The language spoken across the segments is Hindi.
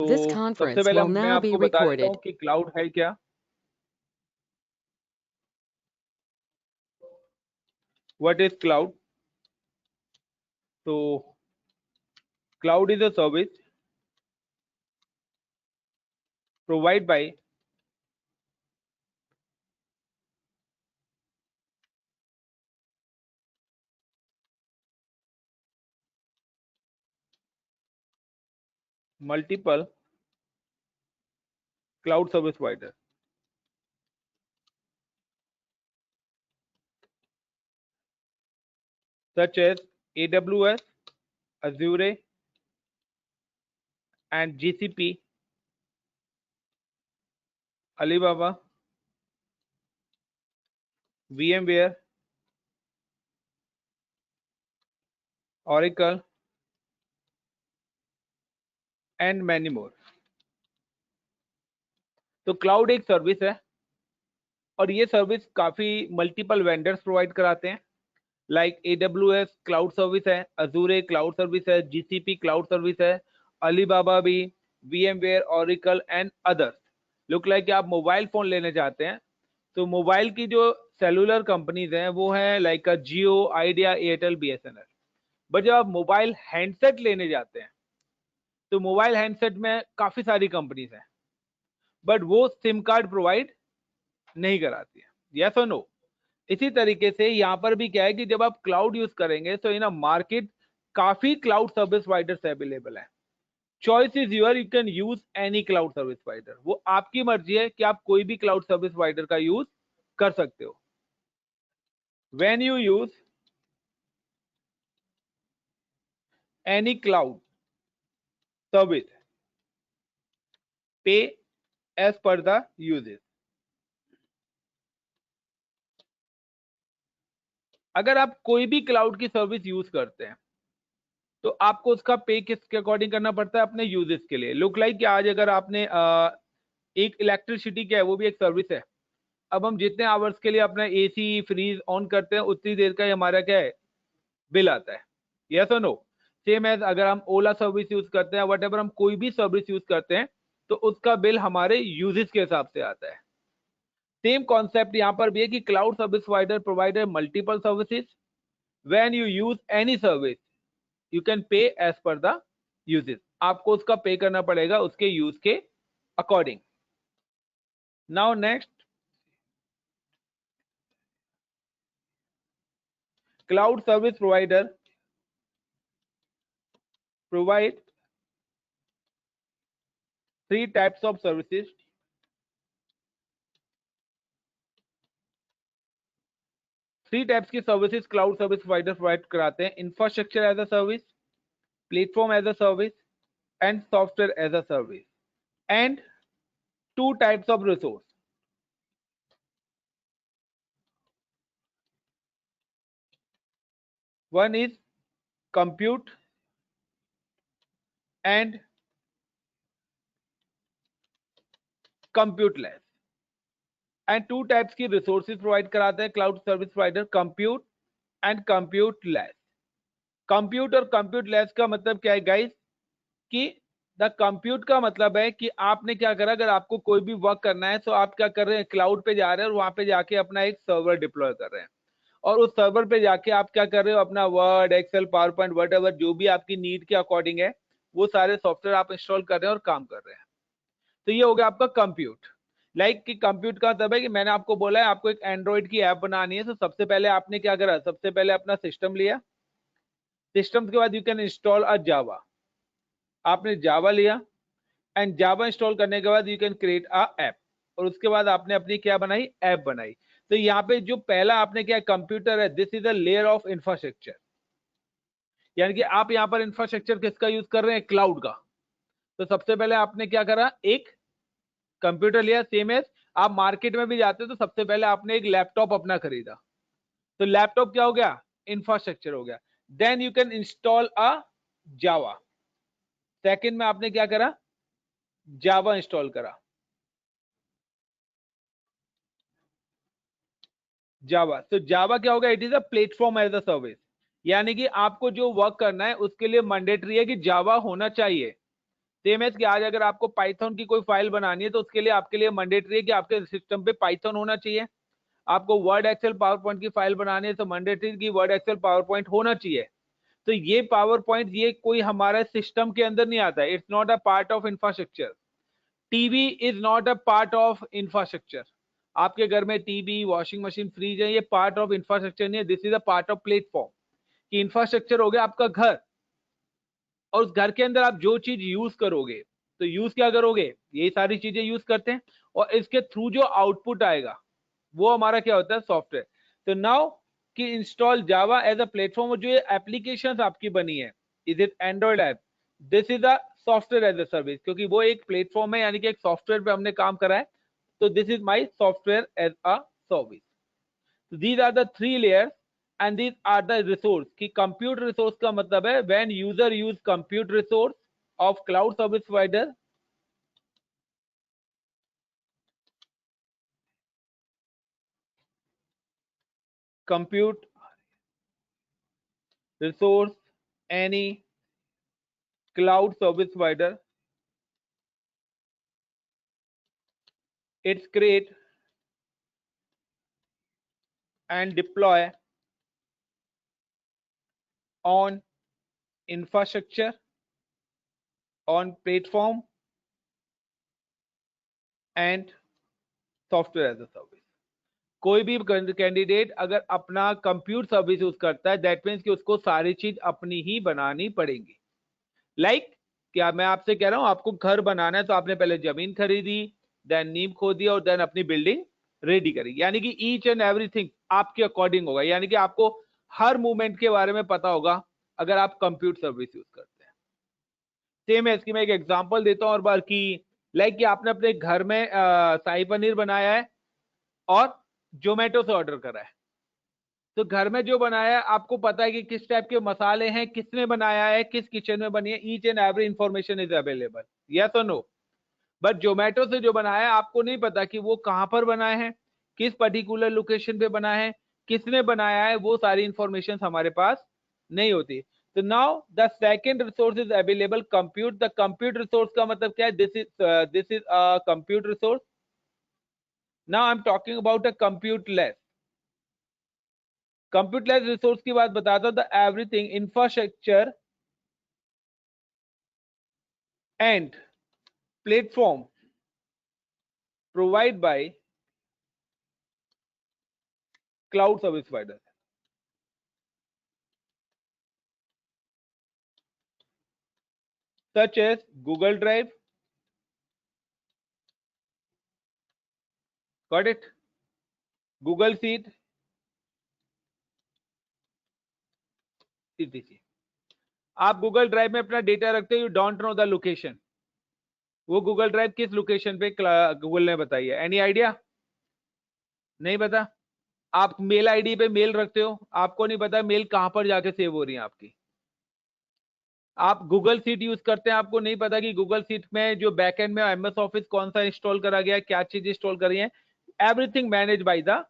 तो This सबसे conference पहले will मैं now be आपको बता देता recorded. हूँ कि क्लाउड है क्या। What is cloud? तो cloud is a service provide by multiple cloud service provider such as AWS, Azure, and GCP, Alibaba, VMware, Oracle, and many more। तो क्लाउड एक सर्विस है और ये सर्विस काफी मल्टीपल वेंडर्स प्रोवाइड कराते हैं। लाइक AWS क्लाउड सर्विस है, अजूरे क्लाउड सर्विस है, GCP क्लाउड सर्विस है, अलीबाबा भी, VMware, Oracle and others. Look like आप मोबाइल फोन लेने जाते हैं तो मोबाइल की जो सेलुलर कंपनीज हैं वो है like Jio, idea, Airtel, BSNL। But जब आप मोबाइल हैंडसेट लेने जाते हैं तो मोबाइल हैंडसेट में काफी सारी कंपनीज हैं बट वो सिम कार्ड प्रोवाइड नहीं कराती है। यस और नो? इसी तरीके से यहाँ पर भी क्या है कि जब आप क्लाउड यूज करेंगे तो इन मार्केट काफी क्लाउड सर्विस प्रोवाइडर्स अवेलेबल है। Choice is your, you can use any cloud service provider. वो आपकी मर्जी है कि आप कोई भी क्लाउड सर्विस प्रोवाइडर का यूज कर सकते हो। When you use any cloud service, pay as per the uses. अगर आप कोई भी क्लाउड की सर्विस यूज करते हैं तो आपको उसका पे किसके अकॉर्डिंग करना पड़ता है? अपने यूजेस के लिए। लुक लाइक कि आज अगर आपने एक इलेक्ट्रिसिटी क्या है, वो भी एक सर्विस है। अब हम जितने आवर्स के लिए अपना AC फ्रीज ऑन करते हैं उतनी देर का ही हमारा क्या है, बिल आता है। यस और नो? सेम एज अगर हम ओला सर्विस यूज करते हैं, वट हम कोई भी सर्विस यूज करते हैं तो उसका बिल हमारे यूजेस के हिसाब से आता है। सेम कॉन्सेप्ट यहाँ पर भी है कि cloud service provider multiple services. When you use any service you can pay as per the usages. आपको उसका पे करना पड़ेगा उसके यूज के according. Now next, cloud service provider provide three types of services. Three types की services cloud service provider provide कराते हैं: infrastructure as a service, platform as a service, and software as a service. And two types of resource, one is compute and compute less। And two types की रिसोर्सेज प्रोवाइड कराते हैं cloud service provider: compute and compute less. Compute और कंप्यूट लेस का मतलब क्या है गाइस? कि द कंप्यूट का मतलब है कि आपने क्या करा, अगर आपको कोई भी वर्क करना है तो आप क्या कर रहे हैं, क्लाउड पे जा रहे हैं और वहां पे जाके अपना एक सर्वर डिप्लॉय कर रहे हैं और उस सर्वर पे जाके आप क्या कर रहे हो, अपना Word, Excel, PowerPoint, what जो भी आपकी नीड के अकॉर्डिंग है वो सारे सॉफ्टवेयर आप इंस्टॉल कर रहे हैं और काम कर रहे हैं। तो ये हो गया आपका कंप्यूट। लाइक कि कंप्यूट का मतलब है कि मैंने आपको बोला है आपको एक एंड्रॉइड की ऐप बनानी है तो सबसे पहले आपने क्या करा, सबसे पहले अपना सिस्टम लिया। सिस्टम के बाद यू कैन इंस्टॉल अ जावा। आपने जावा लिया एंड जावा इंस्टॉल करने के बाद you can create a app और उसके बाद आपने अपनी क्या बनाई, ऐप बनाई। तो यहाँ पे जो पहला आपने क्या, कंप्यूटर है, this is a layer of infrastructure. यानी कि आप यहाँ पर इंफ्रास्ट्रक्चर किसका यूज कर रहे हैं, क्लाउड का। तो सबसे पहले आपने क्या करा, एक कंप्यूटर लिया। सेम एज आप मार्केट में भी जाते हो तो सबसे पहले आपने एक लैपटॉप अपना खरीदा। तो लैपटॉप क्या हो गया, इंफ्रास्ट्रक्चर हो गया। Then you can install a Java. Second में आपने क्या करा, जावा इंस्टॉल करा। जावा, तो जावा क्या होगा, it is a platform as a service. यानी कि आपको जो वर्क करना है उसके लिए मैंडेटरी है कि जावा होना चाहिए। सेम एज कि आज अगर आपको पाइथन की कोई फाइल बनानी है तो उसके लिए आपके लिए मैंडेटरी है कि आपके सिस्टम पे पाइथन होना चाहिए। आपको वर्ड एक्सेल पावर पॉइंट की फाइल बनानी है तो मैंडेटरी की वर्ड एक्सेल पावर पॉइंट होना चाहिए। तो ये पावर पॉइंट ये कोई हमारे सिस्टम के अंदर नहीं आता है, it's not a part of infrastructure. TV is not a part of infrastructure. आपके घर में टीवी, वॉशिंग मशीन, फ्रिज है, ये पार्ट ऑफ इंफ्रास्ट्रक्चर नहीं है, this is a part of platform. कि इंफ्रास्ट्रक्चर हो गया आपका घर, और उस घर के अंदर आप जो चीज यूज करोगे तो यूज क्या करोगे, ये सारी चीजें यूज करते हैं, और इसके थ्रू जो आउटपुट आएगा वो हमारा क्या होता है, सॉफ्टवेयर। तो नाउ कि install Java as a platform, जो ये एप्लीकेशन आपकी बनी है, is it Android app, this is a software as a service, क्योंकि वो एक प्लेटफॉर्म है, यानी कि एक सॉफ्टवेयर पे हमने काम करा है। तो this is my software as a service. These are the three layers and these are the resource. कि कंप्यूट रिसोर्स का मतलब है when user use compute resource of cloud service provider, compute resource any cloud service provider, it's create and deploy on infrastructure, on platform and software as a service। कोई भी कैंडिडेट अगर अपना कंप्यूट सर्विस यूज करता है, दैट मीन्स कि उसको सारी चीज अपनी ही बनानी पड़ेगी। लाइक क्या मैं आपसे कह रहा हूं, आपको घर बनाना है तो आपने पहले जमीन खरीदी, देन नींव खोदी और देन अपनी बिल्डिंग रेडी करी, यानी कि ईच एंड एवरीथिंग आपके अकॉर्डिंग होगा, यानी कि आपको हर मूवमेंट के बारे में पता होगा अगर आप कंप्यूटर सर्विस यूज करते हैं। सेम है, इसकी मैं एक एग्जांपल देता हूं और बार की, लाइक कि आपने अपने घर में शाही पनीर बनाया है और जोमेटो से ऑर्डर करा है। तो घर में जो बनाया है आपको पता है कि किस टाइप के मसाले हैं, किसने बनाया है, किस किचन में बनी है, each and every information is available, yes और नो। बट जोमेटो से जो बनाया है आपको नहीं पता कि वो कहां पर बनाए हैं, किस पर्टिकुलर लोकेशन पे बना है, किसने बनाया है, वो सारी इंफॉर्मेशन हमारे पास नहीं होती। तो now the second resource is available, compute. The compute resource का मतलब क्या है, this is a compute resource. Now I am talking about a compute less. Computeless resource की बात बताता हूं, the everything infrastructure and platform provide by cloud service provider, such as Google Drive, got it, Google Sheet, etc। आप गूगल ड्राइव में अपना डेटा रखते हो, you don't know the location, वो गूगल ड्राइव किस लोकेशन पे गूगल ने बताई है, एनी आइडिया, नहीं पता। आप मेल आईडी पे मेल रखते हो, आपको नहीं पता मेल कहां पर जाके सेव हो रही है आपकी। आप गूगल सीट यूज करते हैं, आपको नहीं पता कि गूगल सीट में जो बैकएंड में एमएस ऑफिस कौन सा इंस्टॉल करा गया है, क्या चीज इंस्टॉल करी है, everything manage by the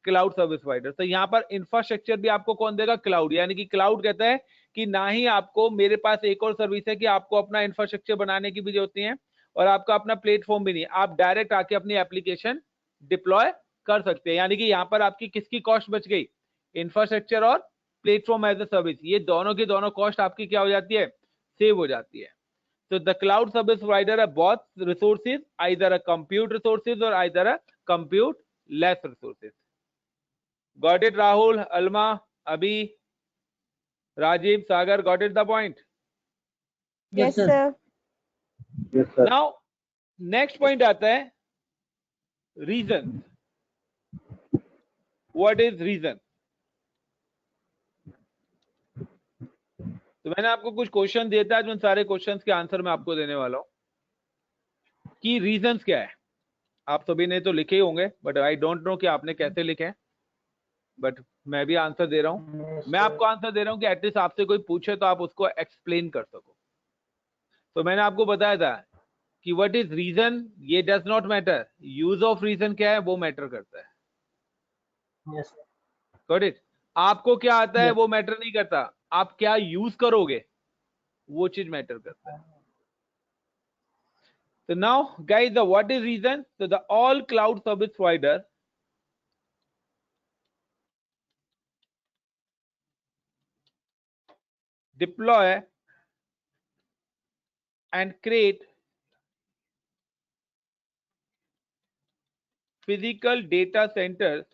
cloud service provider. तो यहाँ पर इंफ्रास्ट्रक्चर भी आपको कौन देगा, क्लाउड। यानी कि क्लाउड कहता है कि ना ही आपको, मेरे पास एक और सर्विस है कि आपको अपना इंफ्रास्ट्रक्चर बनाने की भी जरूरत नहीं है और आपका अपना प्लेटफॉर्म भी नहीं है, आप डायरेक्ट आके अपनी एप्लीकेशन डिप्लॉय कर सकते हैं। यानी कि यहाँ पर आपकी किसकी कॉस्ट बच गई, इंफ्रास्ट्रक्चर और प्लेटफॉर्म एज अ सर्विस, ये दोनों की दोनों कॉस्ट आपकी क्या हो जाती है, सेव हो जाती है। तो द क्लाउड सर्विस प्रोवाइडर है both resources, either a compute resources और either a compute less resources. Got it Rahul, Alma, Abhi, Rajeev, Sagar, got it the point? Yes, sir. Yes, sir. Now next point आता है रीजन। What is reason? तो मैंने आपको कुछ क्वेश्चन दिए थे, आज उन सारे क्वेश्चंस के आंसर मैं आपको देने वाला हूं कि रीजंस क्या है। आप सभी ने तो लिखे ही होंगे, बट आई डोंट नो कि आपने कैसे लिखे हैं, बट मैं भी आंसर दे रहा हूं। मैं आपको आंसर दे रहा हूं कि एटलीस्ट आपसे कोई पूछे तो आप उसको एक्सप्लेन कर सको। तो मैंने आपको बताया था कि व्हाट इज रीजन, ये does not matter, use of region क्या है वो मैटर करता है। Yes, sir. Got it? आपको क्या आता है Yes. वो मैटर नहीं करता, आप क्या यूज करोगे वो चीज मैटर करता है। So now guys, the what is reason? So the all cloud service provider deploy and create physical data centers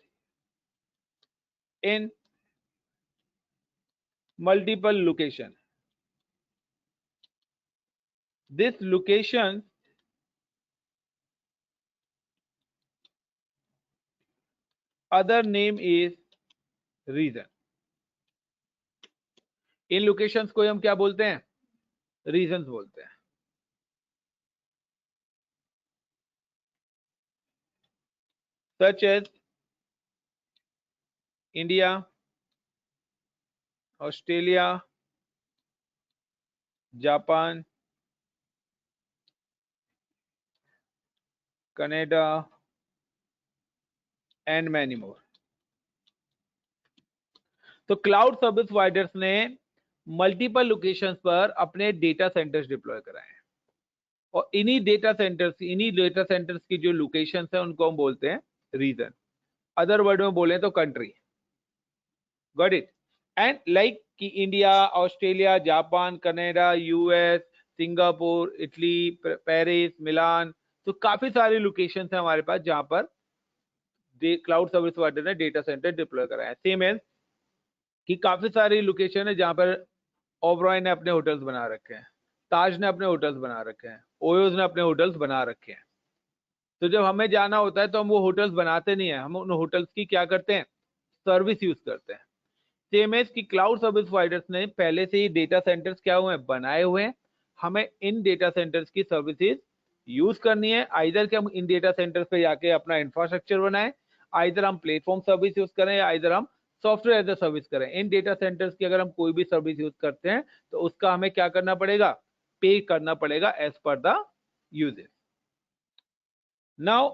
in multiple locations. This location other name is reason. In locations को हम क्या बोलते हैं? रीजंस बोलते हैं. Such as India, Australia, Japan, Canada, and many more. तो क्लाउड सर्विस प्रोवाइडर्स ने मल्टीपल लोकेशंस पर अपने डेटा सेंटर्स डिप्लॉय कराए हैं और इन्हीं डेटा सेंटर्स की जो लोकेशंस है उनको हम बोलते हैं रीजन. अदर वर्ड में बोले तो country. Got it. And like कि India, Australia, Japan, Canada, US, Singapore, Italy, Paris, Milan, तो काफी सारी लोकेशंस हैं हमारे पास जहां पर क्लाउड सर्विस प्रोवाइडर ने डेटा सेंटर डिप्लॉय कराया है. सेम एज कि काफी सारी लोकेशन है जहां पर ओबरॉय ने अपने होटल्स बना रखे हैं, ताज ने अपने होटल्स बना रखे हैं, ओयोज ने अपने होटल्स बना रखे हैं. तो जब हमें जाना होता है तो हम वो होटल्स बनाते नहीं है, हम उन होटल्स की क्या करते हैं? सर्विस यूज करते हैं. सेम एज कि क्लाउड सर्विस प्रोवाइडर्स ने पहले से ही डेटा सेंटर्स क्या हुए हैं? बनाए हुए हैं. हमें इन डेटा सेंटर्स की सर्विसेज यूज करनी है. आइदर कि हम इन डेटा सेंटर्स पे जाके अपना इंफ्रास्ट्रक्चर बनाएं, आइदर हम प्लेटफॉर्म सर्विस यूज करें, या आइदर हम सॉफ्टवेयर एज ए सर्विस करें. इन डेटा सेंटर्स की अगर हम कोई भी सर्विस यूज करते हैं तो उसका हमें क्या करना पड़ेगा? पे करना पड़ेगा as per the uses. Now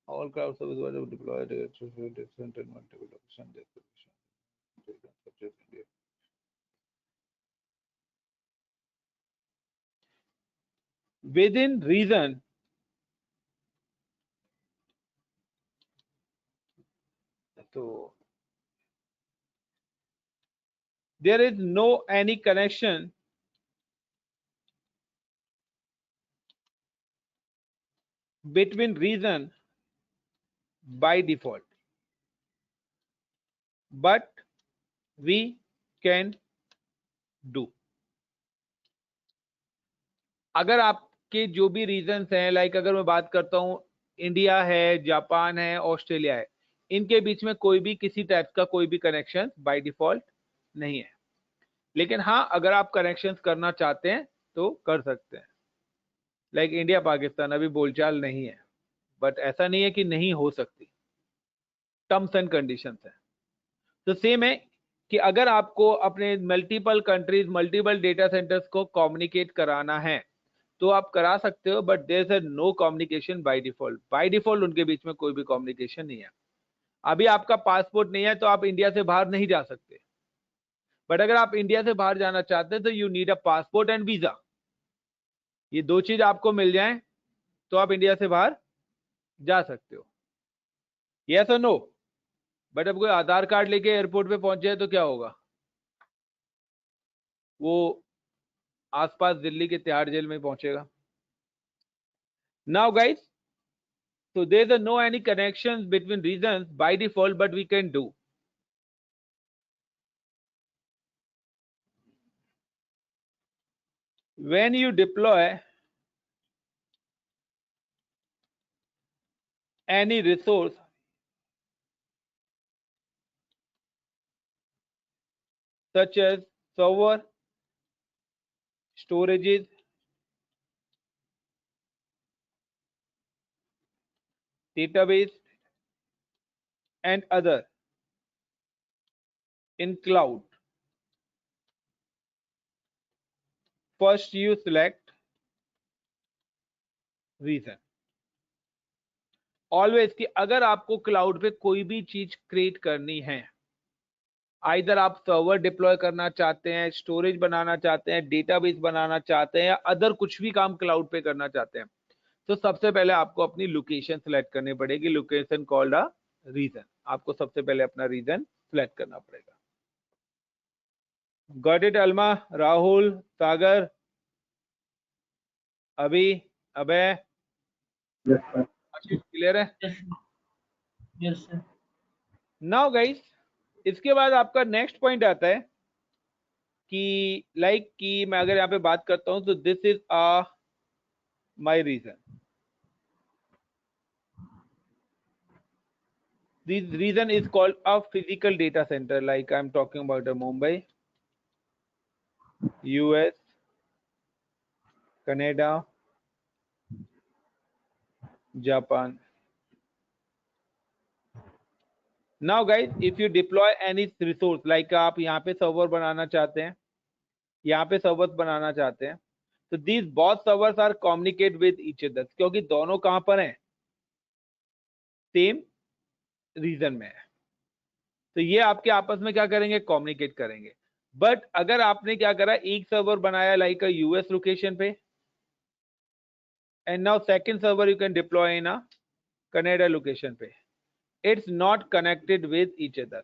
all cloud service providers deploy data center in multiple locations. Within reason, so there is no any connection between reason by default, but we can do. अगर आपके जो भी रीजंस हैं, लाइक अगर मैं बात करता हूं इंडिया है, जापान है, ऑस्ट्रेलिया है, इनके बीच में कोई भी किसी टाइप का कोई भी कनेक्शन बाय डिफॉल्ट नहीं है. लेकिन हाँ, अगर आप कनेक्शन करना चाहते हैं तो कर सकते हैं. लाइक इंडिया पाकिस्तान अभी बोलचाल नहीं है, बट ऐसा नहीं है कि नहीं हो सकती. टर्म्स एंड कंडीशंस है. तो सेम है कि अगर आपको अपने multiple countries, multiple data centers को कम्युनिकेट कराना है तो आप करा सकते हो, but there is no communication by default. By default उनके बीच में कोई भी कम्युनिकेशन नहीं है. अभी आपका पासपोर्ट नहीं है तो आप इंडिया से बाहर नहीं जा सकते, बट अगर आप इंडिया से बाहर जाना चाहते हैं तो you need a passport and visa. ये दो चीज आपको मिल जाए तो आप इंडिया से बाहर जा सकते हो. यस और नो. बट अब कोई आधार कार्ड लेके एयरपोर्ट पे पहुंच जाए तो क्या होगा? वो आसपास दिल्ली के तिहाड़ जेल में पहुंचेगा. Now guys, so there is no any connections between reasons by default, but we can do. When you deploy any resource such as server, storages, database, and other in cloud, first you select reason. Always कि अगर आपको क्लाउड पे कोई भी चीज क्रिएट करनी है आइदर आप सर्वर डिप्लॉय करना चाहते हैं, स्टोरेज बनाना चाहते हैं, डेटाबेस बनाना चाहते हैं, या अदर कुछ भी काम क्लाउड पे करना चाहते हैं, तो सबसे पहले आपको अपनी लोकेशन सिलेक्ट करनी पड़ेगी। Location called a region. आपको सबसे पहले अपना रीजन सिलेक्ट करना पड़ेगा। Got it Alma, Rahul, Sagar, Abhi, Abhay, Yes, sir. Ashish, clear है? Yes, sir. नाउ गाइस, इसके बाद आपका नेक्स्ट पॉइंट आता है कि लाइक कि मैं अगर यहाँ पे बात करता हूं तो this is my region. This region is called a physical data center, like I am talking about a Mumbai, US, Canada, Japan. Now guys, if you deploy any resource, like आप यहाँ पे सर्वर बनाना चाहते हैं, यहाँ पे सर्वर्स बनाना चाहते हैं, तो these both servers are communicate with each other, क्योंकि दोनों कहां पर हैं? सेम रीजन में है, तो ये आपके आपस में क्या करेंगे? कम्युनिकेट करेंगे। बट अगर आपने क्या करा, एक सर्वर बनाया लाइक अ यूएस लोकेशन पे, and now second server you can deploy in a Canada location पे, it's not connected with each other,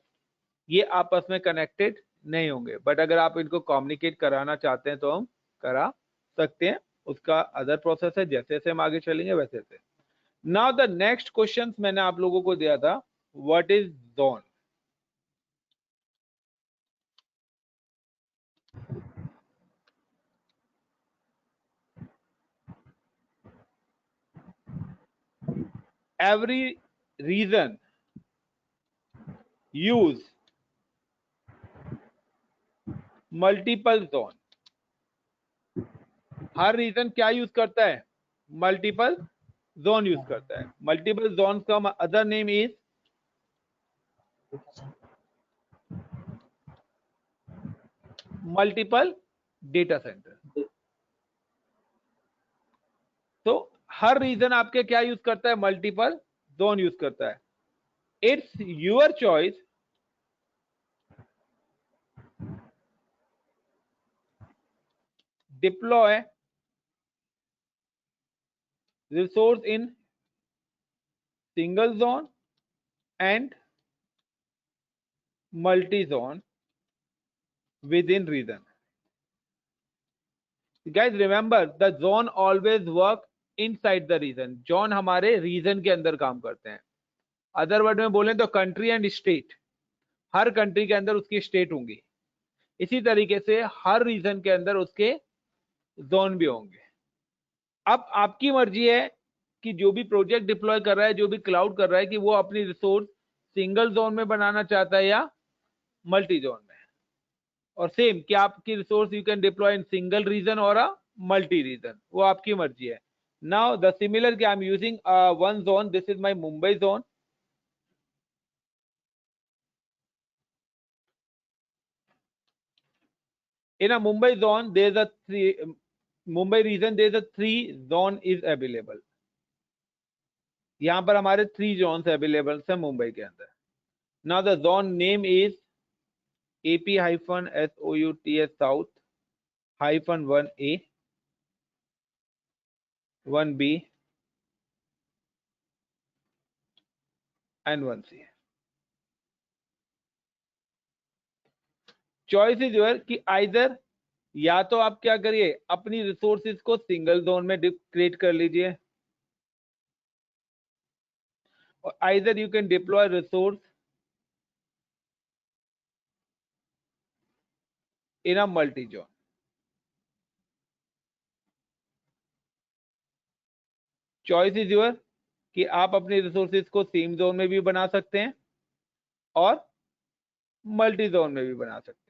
ये आपस में कनेक्टेड नहीं होंगे। बट अगर आप इनको कम्युनिकेट कराना चाहते हैं तो हम करा सकते हैं, उसका अदर प्रोसेस है, जैसे जैसे हम आगे चलेंगे वैसे वैसे। नाउ द नेक्स्ट क्वेश्चन मैंने आप लोगों को दिया था, what is zone? Every region use multiple zone। हर रीजन क्या यूज करता है? मल्टीपल जोन यूज करता है। मल्टीपल जोन का other name is multiple data center. तो हर रीजन आपके क्या यूज करता है? मल्टीपल जोन यूज करता है। It's your choice deploy resource in single zone and multi-zone within region. Guys, remember the zone always work inside the region। Zone हमारे रीजन के अंदर काम करते हैं। अदर वर्ड में बोलें तो country and state, her country के अंदर उसकी स्टेट होंगी, इसी तरीके से हर रीजन के अंदर उसके जोन भी होंगे। अब आपकी मर्जी है कि जो भी प्रोजेक्ट डिप्लॉय कर रहा है, जो भी क्लाउड कर रहा है, कि वो अपनी रिसोर्स सिंगल जोन में बनाना चाहता है या मल्टी जोन में। और सेम कि आपकी resource you can deploy in single region और अ मल्टी रीजन, वो आपकी मर्जी है। नाउ द सिमिलर कि I am using one zone, this is my Mumbai zone. In a Mumbai zone, there is a Mumbai region, there is a 3 zone is available। यहाँ पर हमारे 3 zones available है मुंबई के अंदर। Now the zone name is AP-SOUTS South -1A 1B and 1C। Choice is your कि आइदर या तो आप क्या करिए, अपनी रिसोर्सेज को सिंगल जोन में क्रिएट कर लीजिए, और either you can deploy resource in a multi zone. Choice is your कि आप अपनी रिसोर्सेज को सेम जोन में भी बना सकते हैं और मल्टी जोन में भी बना सकते हैं।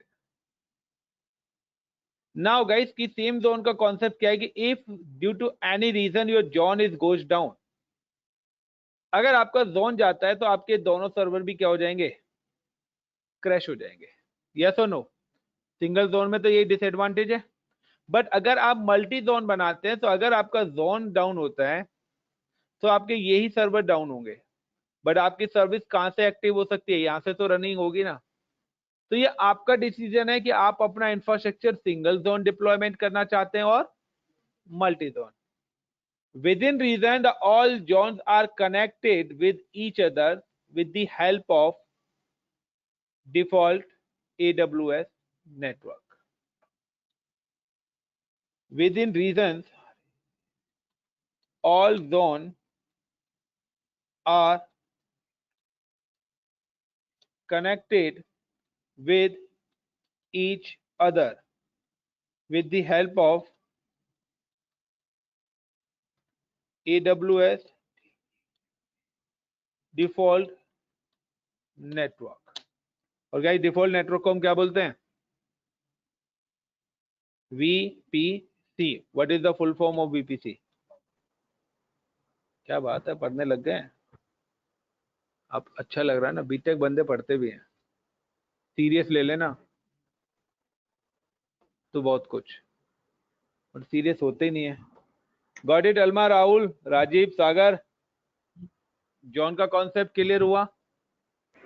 नाउ गाइस, की सेम जोन का कॉन्सेप्ट क्या है कि if due to any region your zone is goes down, अगर आपका जोन जाता है तो आपके दोनों सर्वर भी क्या हो जाएंगे? क्रैश हो जाएंगे। यस और नो? सिंगल जोन में तो यही डिसएडवांटेज है। बट अगर आप मल्टी जोन बनाते हैं तो अगर आपका जोन डाउन होता है तो आपके यही सर्वर डाउन होंगे, बट आपकी सर्विस कहां से एक्टिव हो सकती है? यहां से तो रनिंग होगी ना। तो ये आपका डिसीजन है कि आप अपना इंफ्रास्ट्रक्चर सिंगल जोन डिप्लॉयमेंट करना चाहते हैं और multi zone. Within reason, the all zones are connected with each other with the help of default AWS network. Within reasons, all zones are connected with each other with the help of AWS default network. और गाइस डिफॉल्ट नेटवर्क को हम क्या बोलते हैं? VPC. What is the full form of VPC? क्या बात है, पढ़ने लग गए हैं आप? अच्छा लग रहा है ना, बीटेक बंदे पढ़ते भी हैं. सीरियस ले लेना तो बहुत कुछ, और सीरियस होते ही नहीं है. Got it Alma, Rahul, Rajeev, Sagar, John का कॉन्सेप्ट क्लियर हुआ?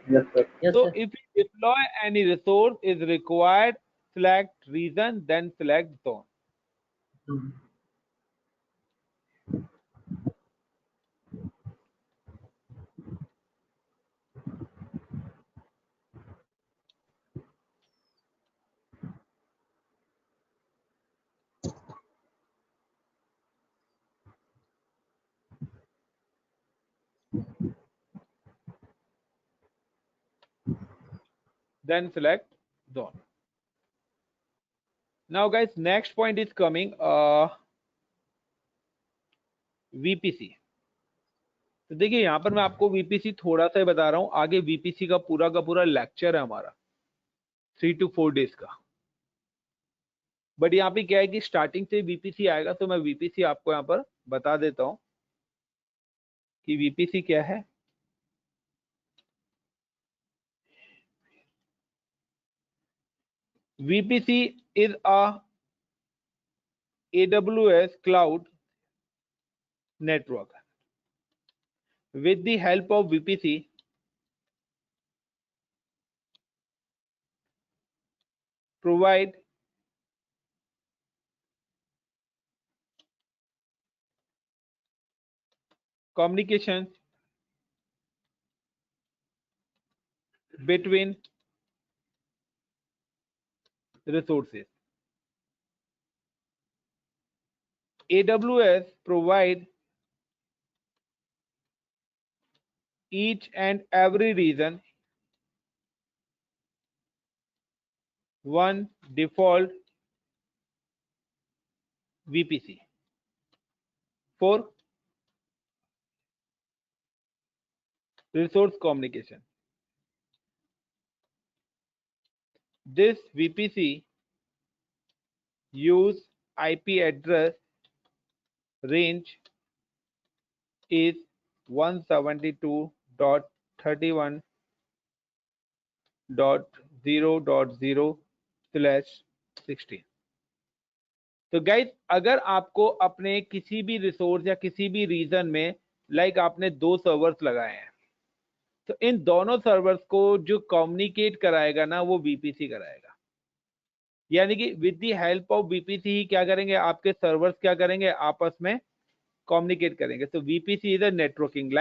Yes, sir. So if you deploy any resource is required, select region, then select zone. Hmm. Then select zone. Now guys, next point is coming VPC. तो देखिए यहाँ पर मैं आपको VPC थोड़ा सा ही बता रहा हूँ, आगे VPC का पूरा लेक्चर है हमारा 3 to 4 days का. बट यहाँ पे क्या है कि स्टार्टिंग से VPC आएगा, तो मैं VPC आपको यहाँ पर बता देता हूँ कि VPC क्या है. VPC is a AWS cloud network. With the help of VPC, provide communications between resources. AWS provide each and every region one default VPC for resource communication. This VPC use IP address range is 172.31.0.0/16. तो गाइज अगर आपको अपने किसी भी रिसोर्स या किसी भी रीजन में आपने 2 सर्वर्स लगाए हैं, तो इन दोनों सर्वर्स को जो कम्युनिकेट कराएगा ना, वो VPC कराएगा. यानी कि with the help of VPC ही क्या करेंगे, आपके सर्वर्स क्या करेंगे, आपस में कम्युनिकेट करेंगे. तो VPC इज अ नेटवर्किंग,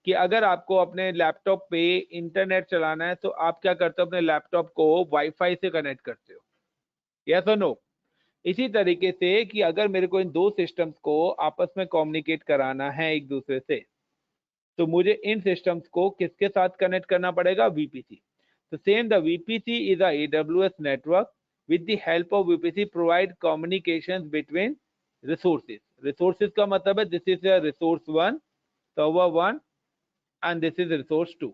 कि अगर आपको अपने लैपटॉप पे इंटरनेट चलाना है, तो आप क्या करते हो, अपने लैपटॉप को वाईफाई से कनेक्ट करते हो. यस और नो? इसी तरीके से कि अगर मेरे को इन 2 सिस्टम्स को आपस में कम्युनिकेट कराना है एक दूसरे से, तो मुझे इन सिस्टम्स को किसके साथ कनेक्ट करना पड़ेगा, VPC. तो same the VPC is a AWS network. With the help of VPC provide communications between resources. Resources का मतलब है this is resource 1, server 1, and this is resource 2.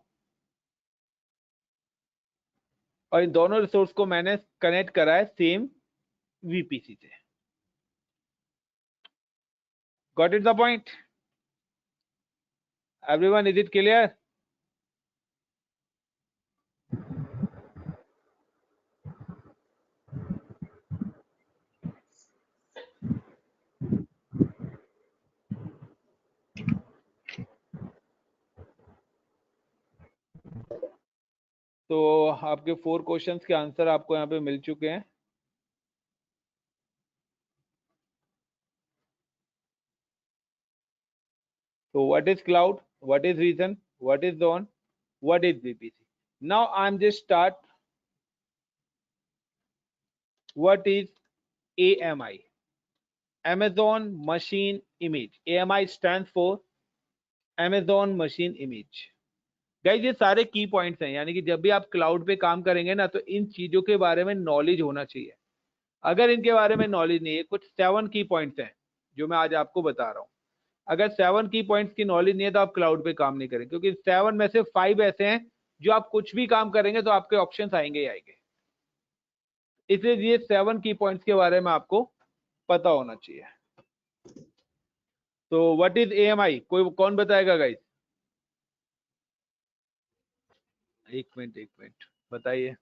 और इन दोनों रिसोर्स को मैंने कनेक्ट करा है सेम VPC से. Got it the point? Everyone, is it clear? तो आपके 4 क्वेश्चंस के आंसर आपको यहाँ पे मिल चुके हैं। So what is cloud? What is region? What is zone? What is VPC? Now I'm just start. What is AMI? Amazon Machine Image. AMI stands for Amazon Machine Image. Guys ये सारे की पॉइंट्स हैं, यानी कि जब भी आप क्लाउड पे काम करेंगे ना तो इन चीजों के बारे में नॉलेज होना चाहिए। अगर इनके बारे में नॉलेज नहीं है, कुछ 7 की पॉइंट्स हैं जो मैं आज आपको बता रहा हूँ। अगर 7 की पॉइंट्स की नॉलेज नहीं है तो आप क्लाउड पे काम नहीं करेंगे, क्योंकि 7 में से 5 ऐसे हैं जो आप कुछ भी काम करेंगे तो आपके ऑप्शंस आएंगे ही आएंगे। इसलिए ये 7 की पॉइंट्स के बारे में आपको पता होना चाहिए। तो व्हाट इज AMI? कोई कौन बताएगा गाइस? एक मिनट बताइए।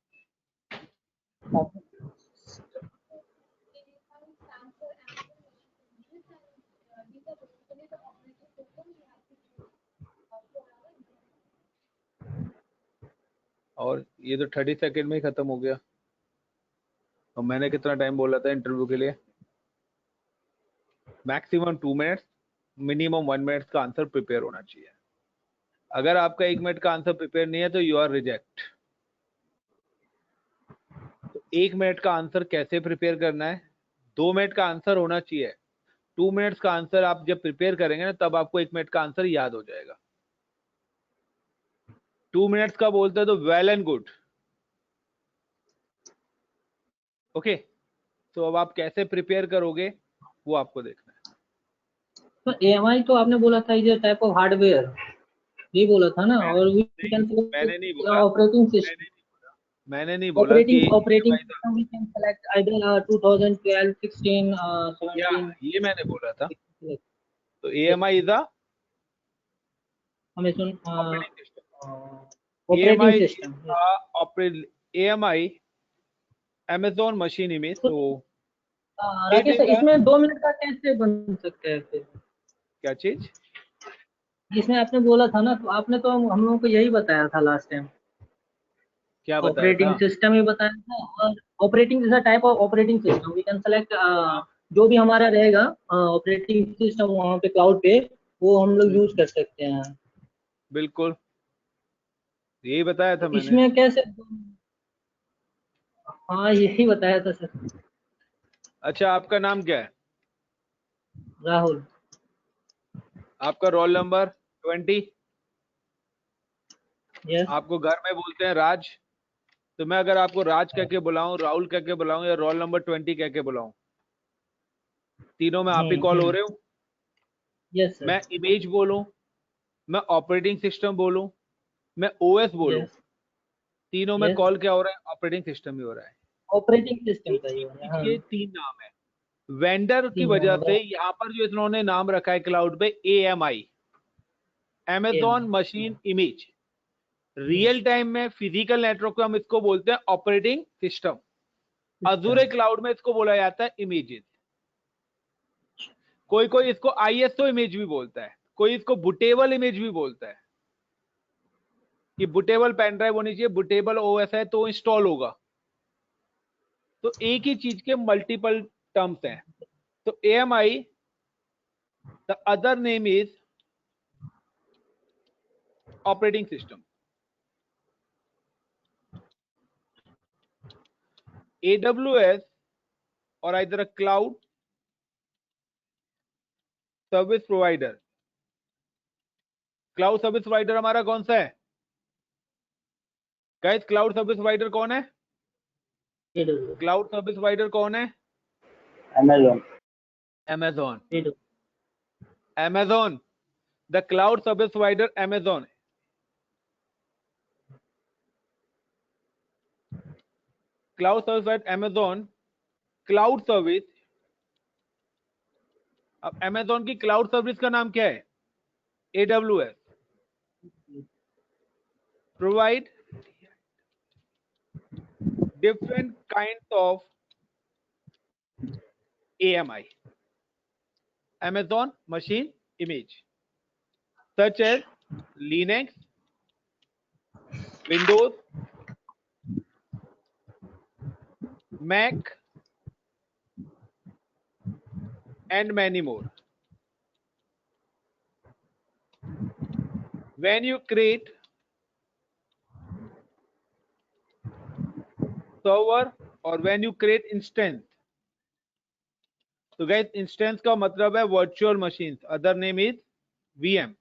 और ये तो 30 सेकंड में ही खत्म हो गया। और मैंने कितना टाइम बोला था इंटरव्यू के लिए? मैक्सिमम 2 मिनट्स, मिनिमम 1 मिनट का आंसर प्रिपेयर होना चाहिए। अगर आपका 1 मिनट का आंसर प्रिपेयर नहीं है तो यू आर रिजेक्ट। तो 1 मिनट का आंसर कैसे प्रिपेयर करना है? 2 मिनट का आंसर होना चाहिए। 2 मिनट्स का आंसर आप जब प्रिपेयर करेंगे ना तब आपको 1 मिनट का आंसर याद हो जाएगा। 2 मिनट्स का बोलते हैं तो वेल एंड गुड। ओके, तो अब आप कैसे प्रिपेयर करोगे वो आपको देखना है। तो AMI तो आपने बोला था ये टाइप ऑफ हार्डवेयर, ये बोला था ना। और मैंने नहीं बोला, ऑपरेटिंग सिस्टम, मैंने नहीं बोला कि operating system we can select either 2012, 16, 17। ये मैंने बोला था। तो AMI इज अ हमें सुन AMI operating system. AMI Amazon machine image. तो राकेश इसमें 2 मिनट का कैसे बन सकता है फिर? क्या चीज? जिसमें आपने बोला था ना, तो आपने तो हम लोगों को यही बताया था लास्ट टाइम। क्या बताया ऑपरेटिंग था? सिस्टम ही बताया था। और operating is a type of operating system we can select जो भी हमारा रहेगा ऑपरेटिंग सिस्टम वहाँ पे क्लाउड पे, वो हम लोग यूज कर सकते हैं। बिल्कुल, यही बताया था मैंने। इसमें कैसे? हाँ यही बताया था सर। अच्छा, आपका नाम क्या है? राहुल। आपका रोल नंबर 20? यस। आपको घर में बोलते हैं राज, तो मैं अगर आपको राज कह के बुलाऊं, राहुल कह के बुलाऊं या रोल नंबर 20 कह के बुलाऊं, तीनों में आप ही कॉल हो रहे हो। Yes sir. मैं इमेज बोलूं, मैं ऑपरेटिंग सिस्टम बोलूं, मैं OS बोलूं, तीनों में कॉल क्या हो रहा है? ऑपरेटिंग सिस्टम ही हो रहा है। ऑपरेटिंग सिस्टम का ही हो रहा है। ये 3 नाम है। वेंडर की वजह से यहाँ पर जो इन्होंने नाम रखा है क्लाउड पे AMI, Amazon machine image. Real time में फिजिकल नेटवर्क पे हम इसको बोलते हैं ऑपरेटिंग सिस्टम। अज़ूर क्लाउड में इसको बोला जाता है इमेजेस। कोई कोई इसको ISO इमेज भी बोलता है, कोई इसको बूटेबल इमेज भी बोलता है कि बूटेबल पेन ड्राइव होनी चाहिए, बूटेबल OS है तो इंस्टॉल होगा। तो एक ही चीज के मल्टीपल टर्म्स हैं। तो AMI, the other name is operating system. AWS और इधर cloud service provider. Cloud service provider हमारा कौन सा है गाइस? क्लाउड सर्विस प्रोवाइडर कौन है? क्लाउड सर्विस प्रोवाइडर कौन है? Amazon. Amazon. Amazon, the cloud service provider Amazon। Cloud service provider Amazon, cloud service. अब Amazon की क्लाउड सर्विस का नाम क्या है? AWS। Provide different kinds of AMI, Amazon machine image, such as Linux, Windows, Mac, and many more. When you create server or when you create instance, तो guys instance का मतलब है virtual machines, other name is VM.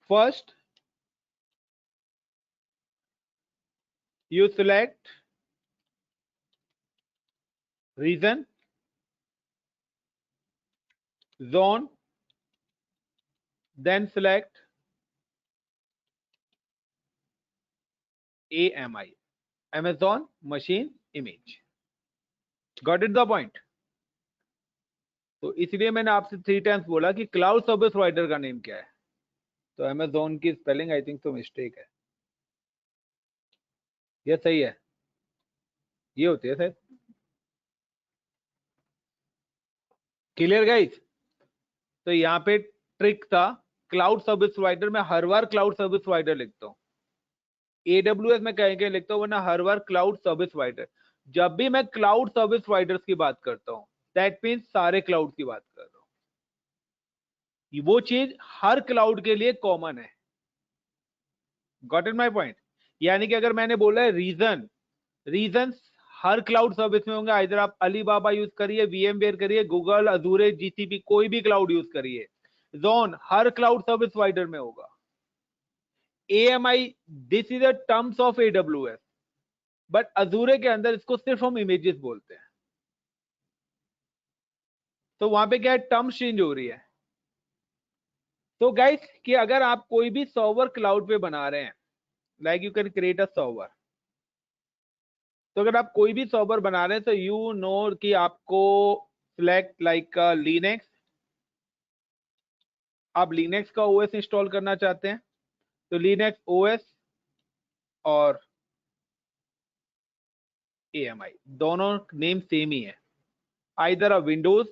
First you select region, zone, then select AMI, Amazon Machine Image. Got it the point? तो इसलिए मैंने आपसे 3 टाइम्स बोला कि क्लाउड सर्विस प्रोवाइडर का नेम क्या है, तो अमेजोन की स्पेलिंग आई थिंक तो मिस्टेक है, ये सही है, ये होती है सर। Clear guys? तो यहाँ पे ट्रिक था, क्लाउड सर्विस प्रोवाइडर में हर बार क्लाउड सर्विस प्रोवाइडर लिखता हूँ, AWS में कहीं लिखता हूँ, वरना हर बार क्लाउड सर्विस प्रोवाइडर। जब भी मैं क्लाउड सर्विस प्रोवाइडर्स की बात करता हूँ, दैट मीन्स सारे क्लाउड की बात कर रहा हूँ, वो चीज हर क्लाउड के लिए कॉमन है। Got it my point? यानी कि अगर मैंने बोला है रीजन हर क्लाउड सर्विस में होंगे, इधर आप अलीबाबा यूज करिए, VMware करिए, गूगल, अजूरे, GCP, कोई भी क्लाउड यूज करिए। जोन हर क्लाउड सर्विस प्रोवाइडर में होगा। AMI this is a terms of AWS, but अजूरे के अंदर इसको सिर्फ हम इमेजेस बोलते हैं, तो वहां पे क्या है, टर्म चेंज हो रही है। तो गाइस कि अगर आप कोई भी सर्वर क्लाउड पे बना रहे हैं, like you can create a server, तो अगर आप कोई भी सर्वर बना रहे हैं तो यू नो कि आपको सिलेक्ट लाइक लिनक्स, आप लिनक्स का OS इंस्टॉल करना चाहते हैं तो लिनक्स OS और AMI दोनों नेम सेम ही है, आइदर अ विंडोज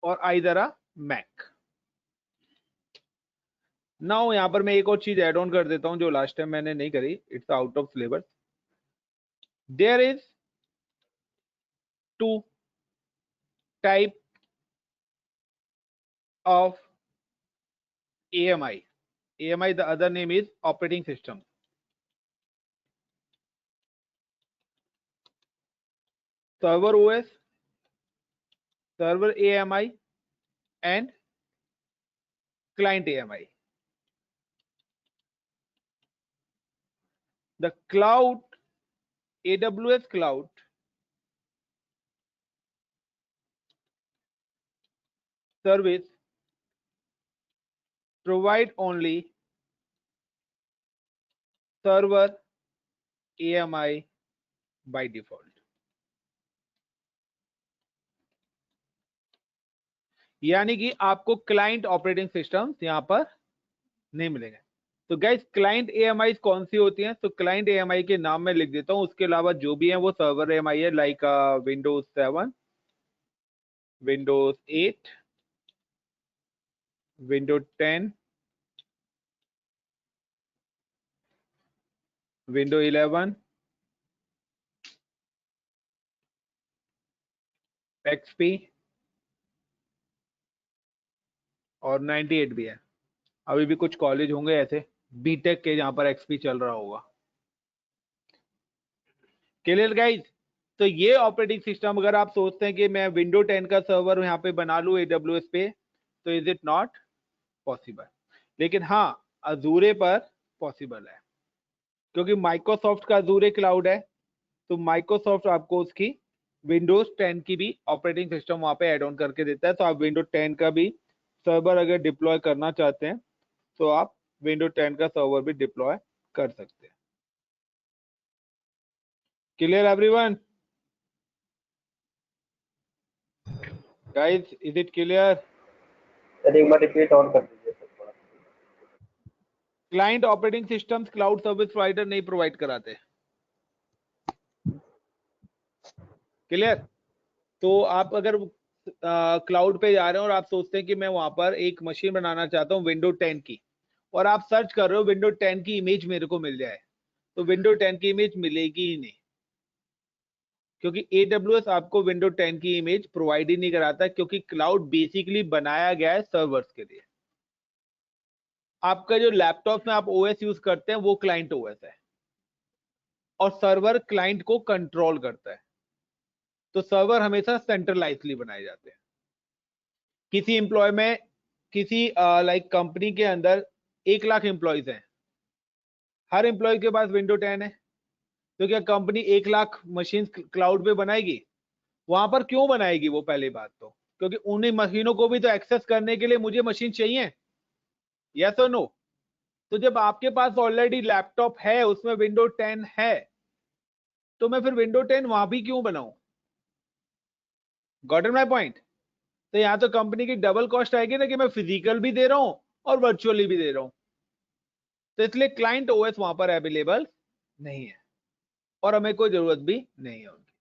और आइदर अ मैक। नाउ यहां पर मैं एक और चीज ऐड ऑन कर देता हूं जो लास्ट टाइम मैंने नहीं करी, it's out of syllabus. There is 2 type of AMI, the other name is operating system. Server OS, server AMI and client AMI. The cloud, AWS cloud service provide only server AMI by default. यानी कि आपको क्लाइंट ऑपरेटिंग सिस्टम यहां पर नहीं मिलेंगे। तो गाइस क्लाइंट AMI कौन सी होती हैं? तो क्लाइंट AMI के नाम में लिख देता हूं, उसके अलावा जो भी है वो सर्वर AMI है, like Windows 7, Windows 8, Windows 10, window 11, XP और 98 भी है। अभी भी कुछ कॉलेज होंगे ऐसे बीटेक के जहां पर XP चल रहा होगा। Clear guys? तो ये ऑपरेटिंग सिस्टम अगर आप सोचते हैं कि मैं विंडो 10 का सर्वर यहाँ पे बना लूं AWS पे, तो इज इट नॉट पॉसिबल। लेकिन हाँ अजूरे पर पॉसिबल है, क्योंकि माइक्रोसॉफ्ट का अजूरे क्लाउड है, तो माइक्रोसॉफ्ट आपको उसकी विंडोज 10 की भी ऑपरेटिंग सिस्टम वहां पे एड ऑन करके देता है। तो आप विंडो 10 का भी सर्वर अगर डिप्लॉय करना चाहते हैं तो आप विंडो 10 का सर्वर भी डिप्लॉय कर सकते हैं। Clear everyone? Guys is it clear? Sir एक बार रिपीट और कर दीजिए सर थोड़ा। Client operating systems cloud service provider नहीं प्रोवाइड कराते। क्लियर? तो आप अगर क्लाउड पे जा रहे हैं और आप सोचते हैं कि मैं वहां पर एक मशीन बनाना चाहता हूँ विंडो 10 की, और आप सर्च कर रहे हो विंडो 10 की इमेज मेरे को मिल जाए, तो विंडो 10 की इमेज मिलेगी ही नहीं, क्योंकि AWS आपको विंडो 10 की इमेज प्रोवाइड ही नहीं कराता, क्योंकि क्लाउड बेसिकली बनाया गया है सर्वर्स के लिए। आपका जो लैपटॉप में आप OS यूज करते हैं वो क्लाइंट OS है और सर्वर क्लाइंट को कंट्रोल करता है, तो सर्वर हमेशा सेंट्रलाइजली बनाए जाते हैं। किसी एम्प्लॉय में किसी कंपनी के अंदर 1 लाख एम्प्लॉयज हैं, हर एम्प्लॉय के पास विंडो 10 है, तो क्या कंपनी 1 लाख मशीन क्लाउड पे बनाएगी? वहां पर क्यों बनाएगी वो? पहली बात तो क्योंकि उन्हीं मशीनों को भी तो एक्सेस करने के लिए मुझे मशीन चाहिए, यस और नो? तो जब आपके पास ऑलरेडी लैपटॉप है, उसमें विंडो 10 है, तो मैं फिर विंडो 10 वहां भी क्यों बनाऊं? Got it my point? तो यहां तो कंपनी की डबल कॉस्ट आएगी ना, कि मैं फिजिकल भी दे रहा हूं और वर्चुअली भी दे रहा हूं। तो इसलिए क्लाइंट OS वहां पर अवेलेबल नहीं है और हमें कोई जरूरत भी नहीं है उनकी।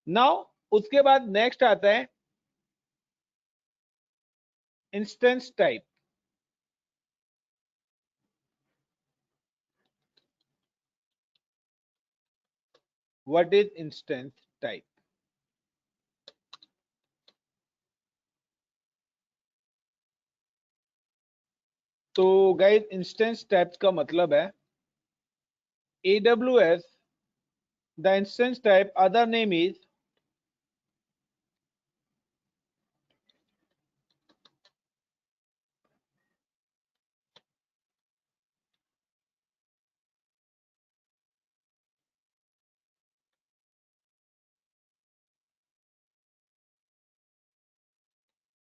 नाउ उसके बाद नेक्स्ट आता है instance type. What is instance type? तो गाइस इंस्टेंस टाइप्स का मतलब है AWS, the instance type other name is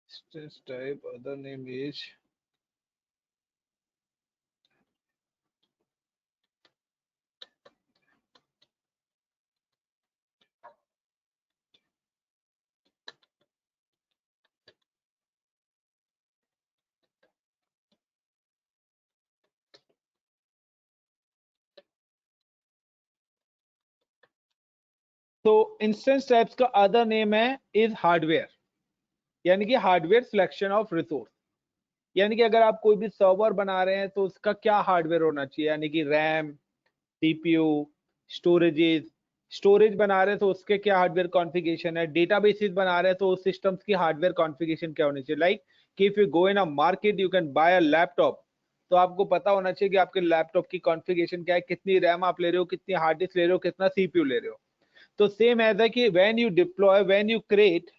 instance type other name is तो इंस्टेंस टाइप्स का अदर नेम है इज हार्डवेयर, यानी कि हार्डवेयर सिलेक्शन ऑफ रिसोर्स। यानी कि अगर आप कोई भी सर्वर बना रहे हैं तो उसका क्या हार्डवेयर होना चाहिए, यानी कि रैम, CPU, स्टोरेजेस। स्टोरेज बना रहे हैं तो उसके क्या हार्डवेयर कॉन्फ़िगरेशन है, डेटाबेसेस बना रहे हैं तो उस सिस्टम्स की हार्डवेयर कॉन्फ़िगरेशन क्या होनी चाहिए। लाइक कि if you go in a market you can buy a laptop, तो आपको पता होना चाहिए कि आपके लैपटॉप की कॉन्फ़िगरेशन क्या है, कितनी रैम आप ले रहे हो, कितनी हार्ड डिस्क ले रहे हो, कितना CPU ले रहे हो। तो सेम एज है कि when you deploy, when you create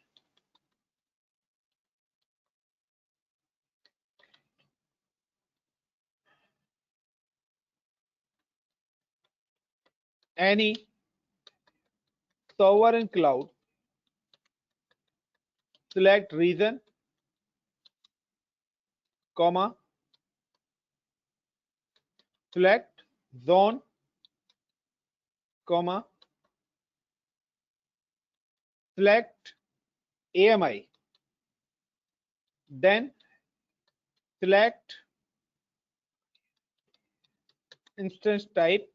any server in cloud, select region, comma, select zone, comma, select AMI, then select instance type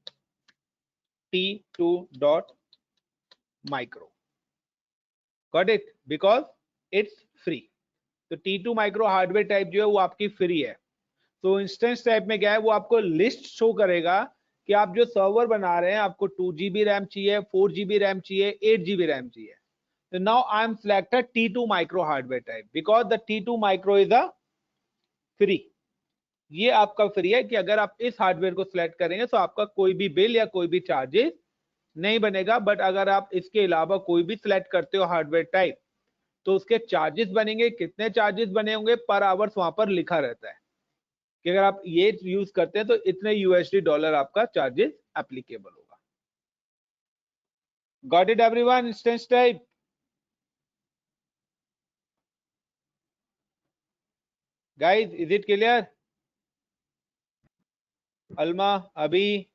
T2.micro. Got it? Because it's free. तो T2 माइक्रो हार्डवेयर टाइप जो है वो आपकी फ्री है। तो इंस्टेंस टाइप में क्या है, वो आपको लिस्ट शो करेगा कि आप जो सर्वर बना रहे हैं आपको 2 GB रैम चाहिए, 4 GB रैम चाहिए, 8 GB रैम चाहिए। तो now I am selected T2 micro hardware type because the T2 micro is a free. ये आपका फ्री है कि अगर आप इस हार्डवेयर को सिलेक्ट करेंगे तो आपका कोई भी बिल या कोई भी चार्जेस नहीं बनेगा। बट अगर आप इसके अलावा कोई भी सिलेक्ट करते हो हार्डवेयर टाइप तो उसके चार्जेस बनेंगे। कितने चार्जेस बने होंगे पर आवर्स वहां पर लिखा रहता है कि अगर आप ये यूज करते हैं तो इतने $, आपका चार्जेस एप्लीकेबल होगा। Got it everyone? Instance type. Guys is it clear? Alma, Abhi,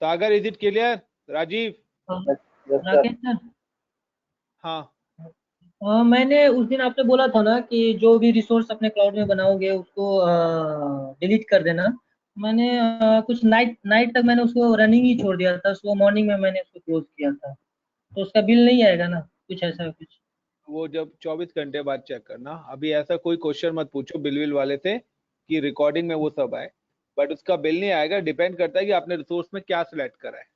Sagar, is it clear? Rajeev? Yes, sir. Rakesh sir, हाँ मैंने उस दिन आपने बोला था ना कि जो भी रिसोर्स अपने क्लाउड में बनाओगे उसको डिलीट कर देना। मैंने कुछ नाइट नाइट तक मैंने उसको रनिंग ही छोड़ दिया था, सुबह मॉर्निंग में मैंने उसको क्लोज किया था, तो उसका बिल नहीं आएगा ना, कुछ ऐसा कुछ? वो जब 24 घंटे बाद चेक करना। अभी ऐसा कोई क्वेश्चन मत पूछो बिल वाले से कि रिकॉर्डिंग में वो सब आए। बट उसका बिल नहीं आएगा। डिपेंड करता है कि आपने रिसोर्स में क्या सिलेक्ट करा है।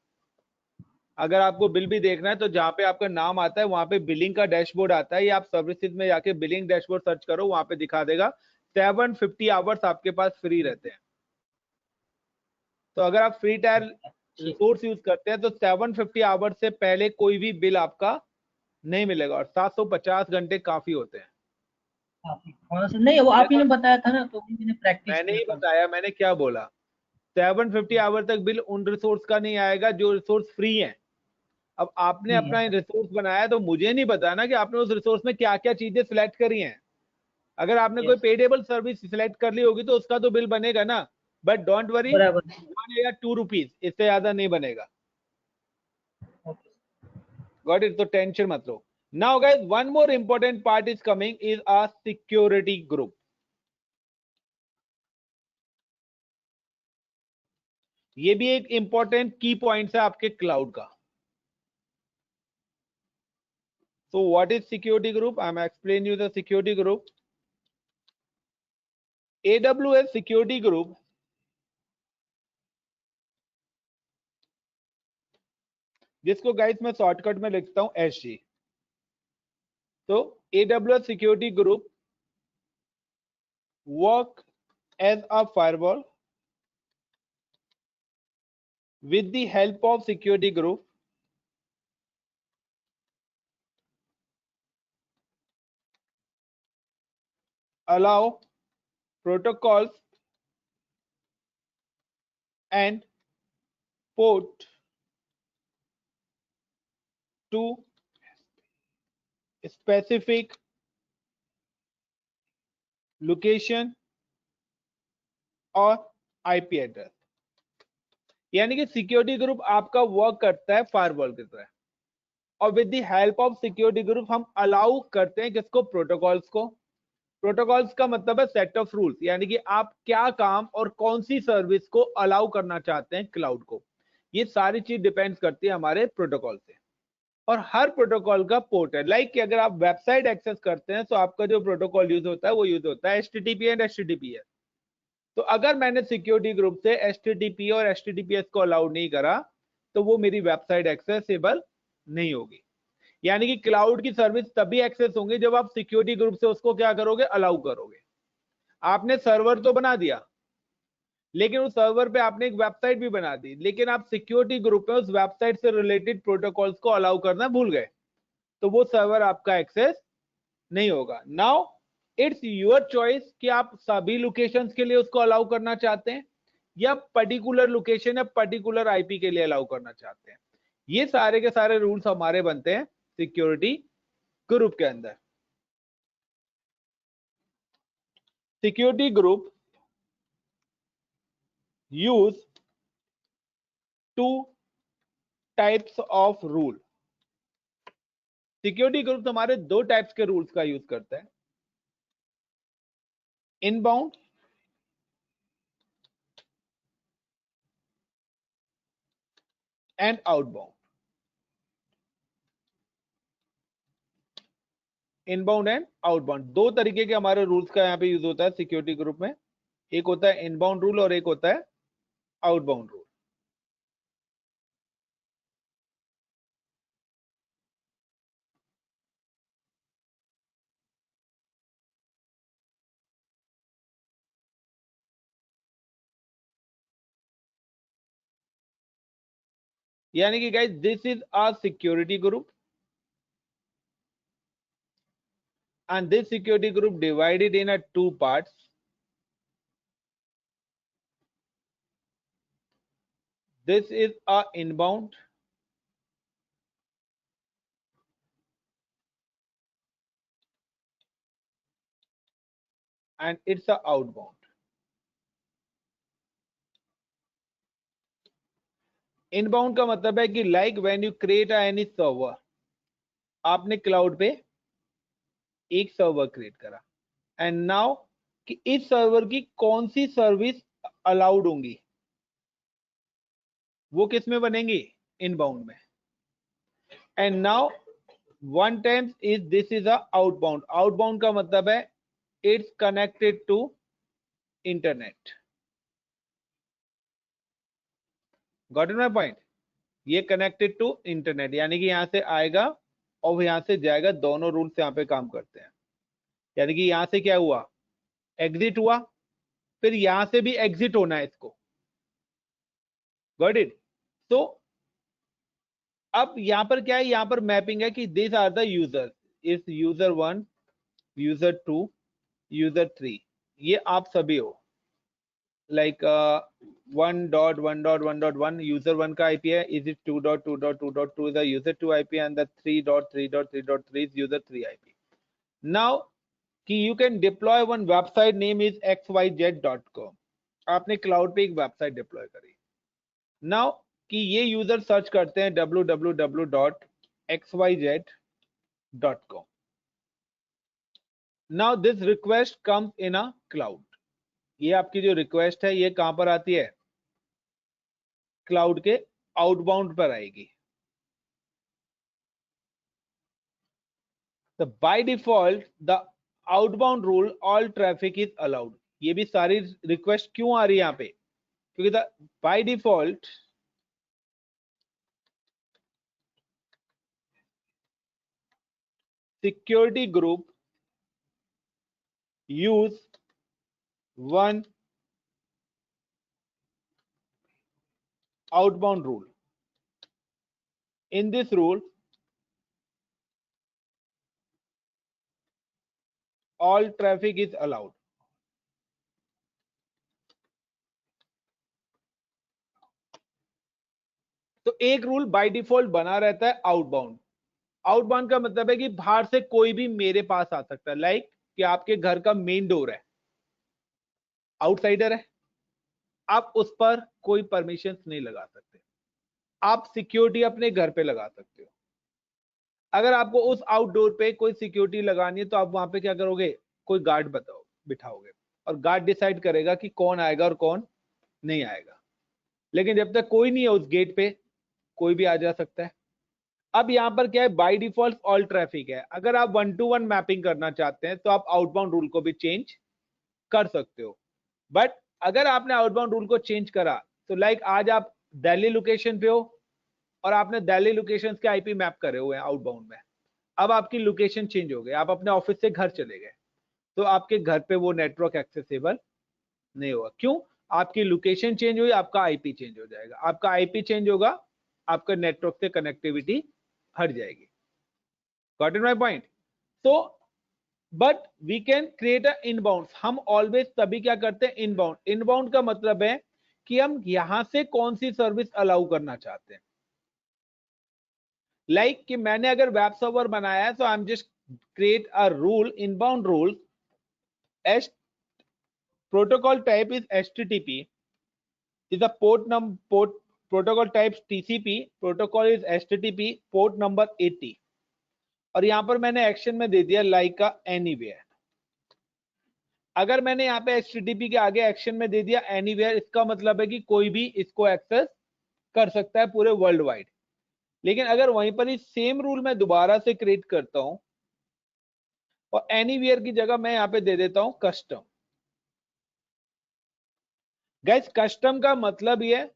अगर आपको बिल भी देखना है तो जहाँ पे आपका नाम आता है वहां पे बिलिंग का डैशबोर्ड आता है, या आप सर्विसेज में जाके बिलिंग डैशबोर्ड सर्च करो, वहां पे दिखा देगा 750 आवर्स आपके पास फ्री रहते हैं। तो अगर आप फ्री टायर रिसोर्स यूज करते हैं तो 750 आवर्स से पहले कोई भी बिल आपका नहीं मिलेगा, और 750 घंटे काफी होते हैं। नहीं, वो आप ही ने बताया था ना, तो मैंने प्रैक्टिस मैंने किया ही था। बताया, मैंने क्या बोला, 750 आवर तक बिल उन रिसोर्स का नहीं आएगा जो रिसोर्स फ्री है। अब आपने ठीक अपना है। रिसोर्स बनाया तो मुझे नहीं पता ना कि आपने उस रिसोर्स में क्या क्या चीजें सिलेक्ट करी हैं। अगर आपने कोई Yes, पेडेबल सर्विस सिलेक्ट कर ली होगी तो उसका तो बिल बनेगा ना, बट डोंट वरी, बराबर। 1 या 2 रुपीज, इससे ज्यादा नहीं बनेगा। ओके। Got it? तो टेंशन मत लो। Now guys, one more important part is coming, is a security group. ये भी एक इंपॉर्टेंट की पॉइंट है आपके क्लाउड का। So what is security group? I'm explain you the security group. AWS security group जिसको गाइस मैं शॉर्टकट में लिखता हूं SG। तो AWS security group work as a firewall. With the help of security group, allow protocols and port to specific location और IP एड्रेस। यानी कि सिक्योरिटी ग्रुप आपका वर्क करता है फायरवॉल की तरह, और with the help of security group हम अलाउ करते हैं किसको? प्रोटोकॉल्स को। प्रोटोकॉल्स का मतलब है सेट ऑफ रूल्स, यानी कि आप क्या काम और कौन सी सर्विस को अलाउ करना चाहते हैं क्लाउड को। ये सारी चीज डिपेंड करती है हमारे प्रोटोकॉल से। और हर प्रोटोकॉल का पोर्ट है, लाइक कि अगर आप वेबसाइट एक्सेस करते हैं तो आपका जो प्रोटोकॉल यूज होता है वो यूज होता है HTTP एंड HTTPS। तो अगर मैंने सिक्योरिटी ग्रुप से HTTP और HTTPS को अलाउ नहीं करा तो वो मेरी वेबसाइट एक्सेसिबल नहीं होगी। यानी कि क्लाउड की सर्विस तभी एक्सेस होंगी जब आप सिक्योरिटी ग्रुप से उसको क्या करोगे? अलाउ करोगे। आपने सर्वर तो बना दिया, लेकिन उस सर्वर पे आपने एक वेबसाइट भी बना दी, लेकिन आप सिक्योरिटी ग्रुप में उस वेबसाइट से रिलेटेड प्रोटोकॉल्स को अलाउ करना भूल गए, तो वो सर्वर आपका एक्सेस नहीं होगा। नाउ इट्स योर चॉइस कि आप सभी लोकेशंस के लिए उसको अलाउ करना चाहते हैं या पर्टिकुलर लोकेशन या पर्टिकुलर IP के लिए अलाउ करना चाहते हैं। ये सारे के सारे रूल्स हमारे बनते हैं सिक्योरिटी ग्रुप के अंदर। Security group use 2 types of rule. Security group हमारे 2 टाइप्स के रूल्स का यूज करता है, inbound and outbound. Inbound and outbound 2 तरीके के हमारे रूल्स का यहाँ पे यूज होता है सिक्योरिटी ग्रुप में। एक होता है इनबाउंड रूल और एक होता है आउटबाउंड रूल। यानी कि guys this is a security group and this security group divided in a 2 parts. This is a inbound and it's a outbound. Inbound का मतलब है कि like when you create any server, आपने क्लाउड पे एक सर्वर क्रिएट करा एंड नाउ कि इस सर्वर की कौन सी सर्विस अलाउड होंगी, वो किस में बनेंगी? इनबाउंड में। And now one times is this is a outbound. Outbound का मतलब है it's connected to internet. Got it my point? ये कनेक्टेड टू इंटरनेट, यानी कि यहाँ से आएगा और यहाँ से जाएगा, दोनों रूल्स यहाँ पे काम करते हैं। यानी कि यहाँ से क्या हुआ, एग्जिट हुआ, फिर यहाँ से भी एग्जिट होना है इसको। Got it? तो अब यहाँ पर क्या है, यहाँ पर मैपिंग है कि दिस आर द यूजर, इस यूजर 1, यूजर 2, यूजर 3, ये आप सभी हो। लाइक 1.1.1.1 यूजर 1 का आईपी है, is it 2.2.2.2 is the user 2 IP and the 3.3.3.3 is user 3 IP. Now कि you can deploy one website name is xyz.com. आपने क्लाउड पे एक वेबसाइट डिप्लॉय करी। नाउ कि ये यूजर सर्च करते हैं www.xyz.com. Now this request comes in a cloud. ये आपकी जो रिक्वेस्ट है ये कहां पर आती है, क्लाउड के आउटबाउंड पर आएगी। तो by default the outbound rule all traffic is allowed. ये भी सारी रिक्वेस्ट क्यों आ रही है यहाँ पे, क्योंकि the by default security group use one outbound rule. In this rule, all traffic is allowed. तो एक रूल बाय डिफॉल्ट बना रहता है आउटबाउंड। आउटबाउंड का मतलब है कि बाहर से कोई भी मेरे पास आ सकता है। लाइक कि आपके घर का मेन डोर है, आउटसाइडर है, आप उस पर कोई परमिशन नहीं लगा सकते, आप सिक्योरिटी अपने घर पे लगा सकते हो। अगर आपको उस आउटडोर पे कोई सिक्योरिटी लगानी है तो आप वहां पे क्या करोगे, कोई गार्ड बिठाओगे और गार्ड डिसाइड करेगा कि कौन आएगा और कौन नहीं आएगा। लेकिन जब तक कोई नहीं है उस गेट पे, कोई भी आ जा सकता है। अब यहाँ पर क्या है, बाय डिफॉल्ट ऑल ट्रैफिक है। अगर आप 1-to-1 मैपिंग करना चाहते हैं तो आप आउटबाउंड रूल को भी चेंज कर सकते हो। बट अगर आपने आउटबाउंड रूल को चेंज करा तो लाइक आज आप दिल्ली लोकेशन पे हो और आपने दिल्ली लोकेशन के आईपी मैप करे हुए हैं आउटबाउंड में। अब आपकी लोकेशन चेंज हो गई, आप अपने ऑफिस से घर चले गए, तो आपके घर पे वो नेटवर्क एक्सेसिबल नहीं होगा। क्यों? आपकी लोकेशन चेंज हुई, आपका आईपी चेंज हो जाएगा। आपका आईपी चेंज होगा, आपका नेटवर्क से कनेक्टिविटी हट जाएगी। Got it my point? तो but we can create a inbound. हम ऑलवेज तभी क्या करते हैं, इनबाउंड। इनबाउंड का मतलब है कि हम यहां से कौन सी सर्विस अलाउ करना चाहते हैं। लाइक कि मैंने अगर वेब सर्वर बनाया है तो I am just create a rule, inbound rule, S protocol type is HTTP, is a port protocol type TCP, protocol is HTTP, port number 80, और यहां पर मैंने एक्शन में दे दिया लाइक का एनीवेयर। अगर मैंने यहाँ पे HTTP के आगे एक्शन में दे दिया एनीवेयर, इसका मतलब है कि कोई भी इसको एक्सेस कर सकता है पूरे वर्ल्ड वाइड। लेकिन अगर वहीं पर ही सेम रूल मैं दोबारा से क्रिएट करता हूं और एनीवेयर की जगह मैं यहाँ पे दे देता हूं कस्टम। गाइस कस्टम का मतलब ये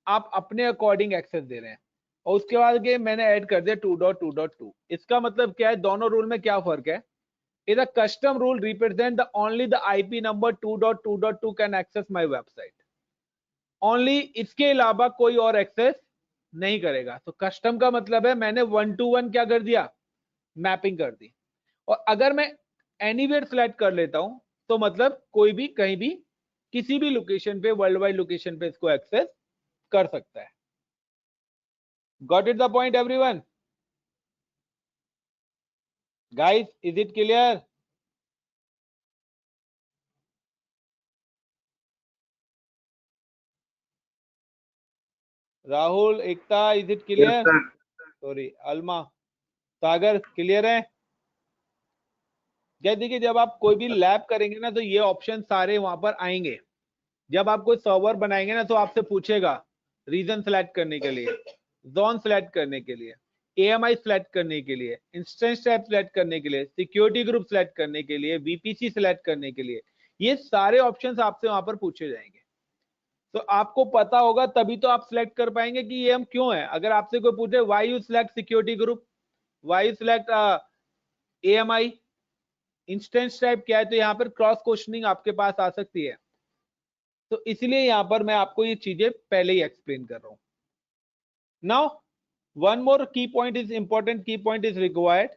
आप अपने अकॉर्डिंग एक्सेस दे रहे हैं, और उसके बाद के मैंने ऐड कर दिया 2.2.2। इसका मतलब क्या है, दोनों रूल में क्या फर्क है? Is a custom rule represent the only the IP number 2.2.2 can access my website only, इसके अलावा कोई और एक्सेस नहीं करेगा। तो कस्टम का मतलब है मैंने 1-to-1 क्या कर दिया, मैपिंग कर दी। और अगर मैं एनीवेयर सिलेक्ट कर लेता हूं तो मतलब कोई भी कहीं भी किसी भी लोकेशन पे, वर्ल्ड वाइड लोकेशन पे इसको एक्सेस कर सकता है। Got it the point everyone? Guys is it clear? Rahul, Ekta, is it clear? Sorry Alma, Sagar, clear है? क्या देखिए, जब आप कोई भी लैब करेंगे ना तो ये ऑप्शन सारे वहां पर आएंगे। जब आप कोई सर्वर बनाएंगे ना तो आपसे पूछेगा रीजन सेलेक्ट करने के लिए, जोन सेलेक्ट करने के लिए, AMI सेलेक्ट करने के लिए, इंस्टेंस टाइप सेलेक्ट करने के लिए, सिक्योरिटी ग्रुप सेलेक्ट करने के लिए, VPC सेलेक्ट करने के लिए, ये सारे ऑप्शंस आपसे वहां पर पूछे जाएंगे। तो आपको पता होगा तभी तो आप सिलेक्ट कर पाएंगे कि ये हम क्यों है। अगर आपसे कोई पूछे why you select security group, why you select AMI, instance type क्या है, तो यहाँ पर क्रॉस क्वेश्चनिंग आपके पास आ सकती है। तो इसलिए यहाँ पर मैं आपको ये चीजें पहले ही एक्सप्लेन कर रहा हूं। नाउ वन मोर की पॉइंट इज इंपॉर्टेंट, की पॉइंट इज रिक्वायर्ड।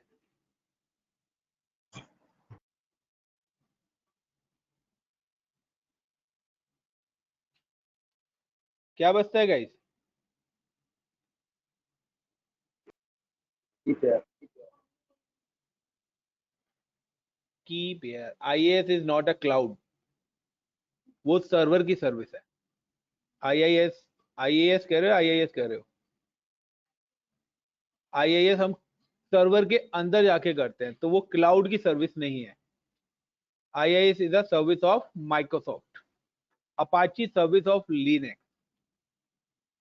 क्या बचता है गाइस? ठीक है। की pair, IaaS is not a cloud, वो सर्वर की सर्विस है। IaaS कह रहे हो, IaaS कह रहे हो? IaaS हम सर्वर के अंदर जाके करते हैं, तो वो क्लाउड की सर्विस नहीं है। IaaS is a service of Microsoft, Apache service of Linux.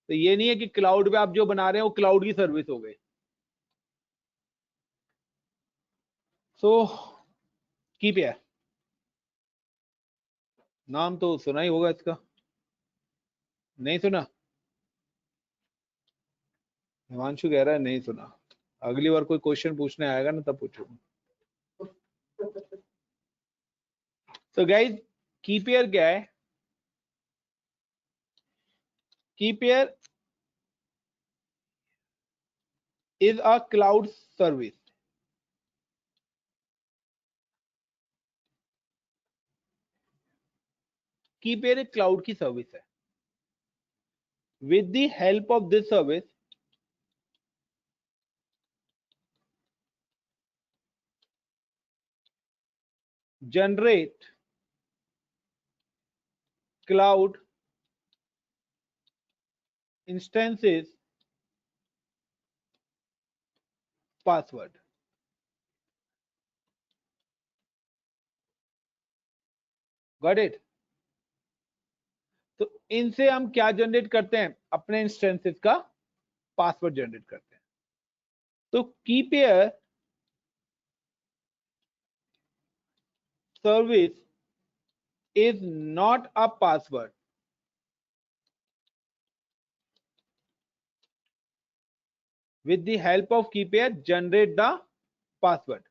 तो ये नहीं है कि क्लाउड पे आप जो बना रहे हैं वो क्लाउड की सर्विस हो गई। सो की पेयर, नाम तो सुना ही होगा इसका, नहीं सुना? हिमांशु कह रहा है नहीं सुना। अगली बार कोई क्वेश्चन पूछने आएगा ना तब पूछूंगा। तो गाइज की पेयर क्या है? की pair is a cloud service. की पेयर एक क्लाउड की सर्विस है। With the help of this service, generate cloud instances password। Got it? तो इनसे हम क्या जनरेट करते हैं? अपने इंस्टेंसेस का पासवर्ड जनरेट करते हैं। तो की pair service is not a password. With the help of key pair, generate the password।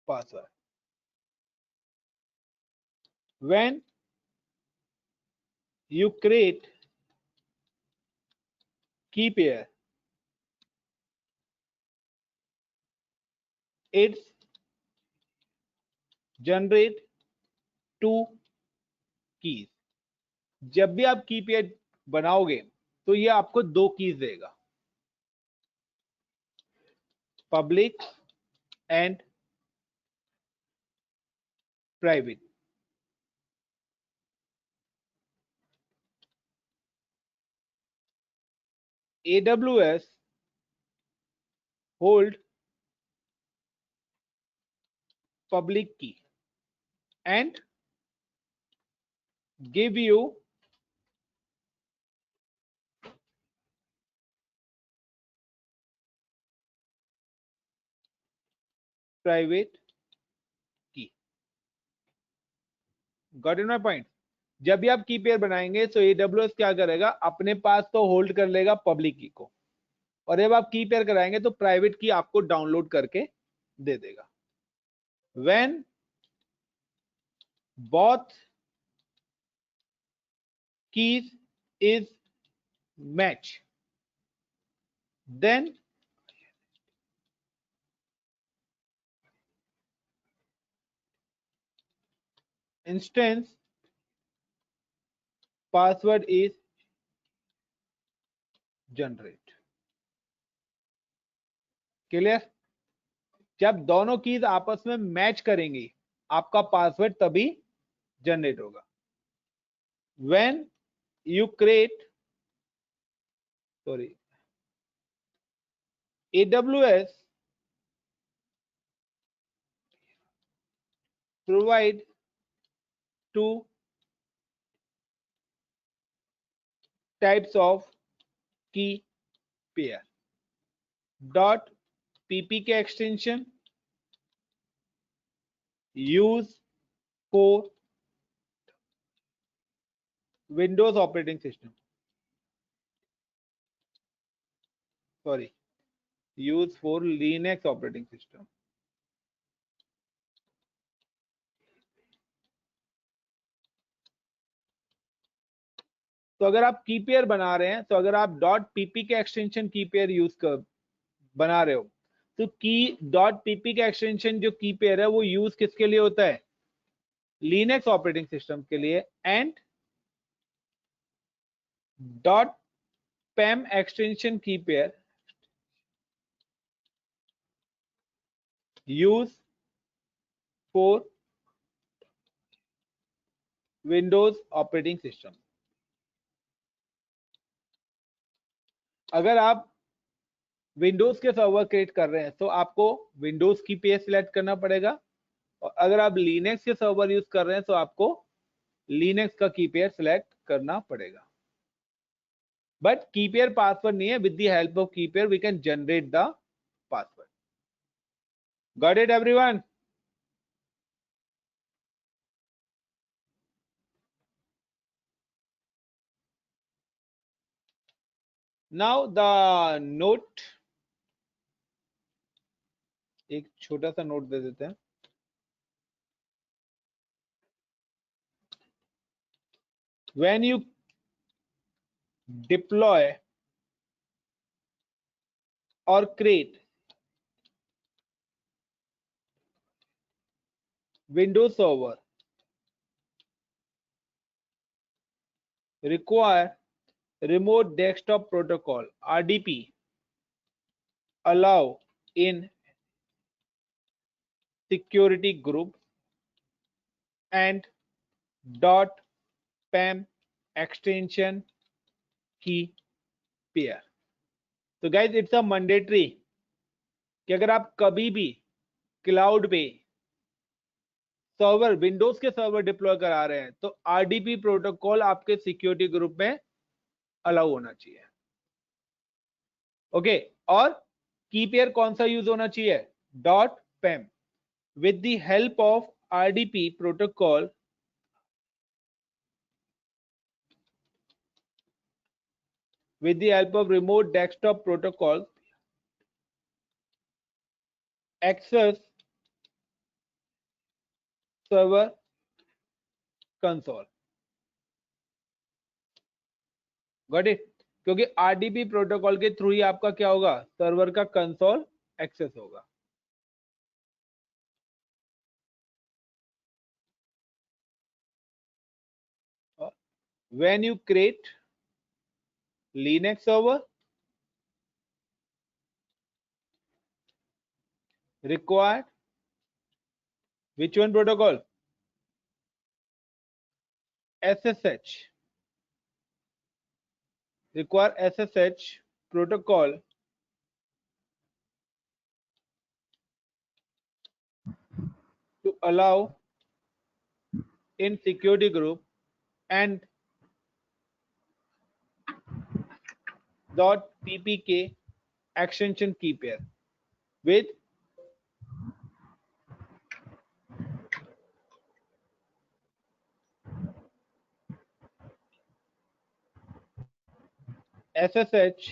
Password। When you create key pair, it's generate two keys। जब भी आप की पेयर बनाओगे तो ये आपको दो कीज देगा, public and private. AWS hold public key and give you private key। Got in my point? जब भी आप की पेयर बनाएंगे तो AWS क्या करेगा? अपने पास तो होल्ड कर लेगा पब्लिक की को, और जब आप की पेयर कराएंगे तो प्राइवेट की आपको डाउनलोड करके दे देगा। When both keys is match, then instance password is generate। Clear? जब दोनों कीज आपस में मैच करेंगी आपका पासवर्ड तभी जनरेट होगा। When you create, sorry, AWS provide two types of की pair, dot ppk extension use for Windows operating system, sorry, use for Linux operating system. तो अगर आप की पेयर बना रहे हैं, तो अगर आप डॉट ppk एक्सटेंशन की पेयर यूज कर बना रहे हो, तो की डॉट ppk एक्सटेंशन जो की पेयर है वो यूज किसके लिए होता है? लिनक्स ऑपरेटिंग सिस्टम के लिए। एंड डॉट पैम एक्सटेंशन की pair use for Windows operating system. अगर आप विंडोज के सर्वर क्रिएट कर रहे हैं तो आपको विंडोज की पेयर सिलेक्ट करना पड़ेगा, और अगर आप लिनक्स के सर्वर यूज कर रहे हैं तो आपको लिनक्स का की पेयर सिलेक्ट करना पड़ेगा। बट की पेयर पासवर्ड नहीं है, with the help of key pair we can generate the password. Got it everyone? Now the note, एक छोटा सा नोट दे देते हैं। When you deploy or create Windows Server, require Remote Desktop Protocol (RDP) allow in security group and .pam extension key pair। तो guys it's a mandatory कि अगर आप कभी भी क्लाउड पे सर्वर, विंडोज के सर्वर डिप्लॉय करा रहे हैं, तो आरडीपी प्रोटोकॉल आपके सिक्योरिटी ग्रुप में अलाउ होना चाहिए। ओके, और की पेयर कौन सा यूज होना चाहिए? Dot पैम। With the help of RDP protocol, with the help of remote desktop protocol, access server console। Got it? क्योंकि आरडीपी प्रोटोकॉल के थ्रू ही आपका क्या होगा? सर्वर का कंसोल एक्सेस होगा। When you create Linux server, required which one protocol? SSH, require SSH protocol to allow in security group and .ppk extension key pair with SSH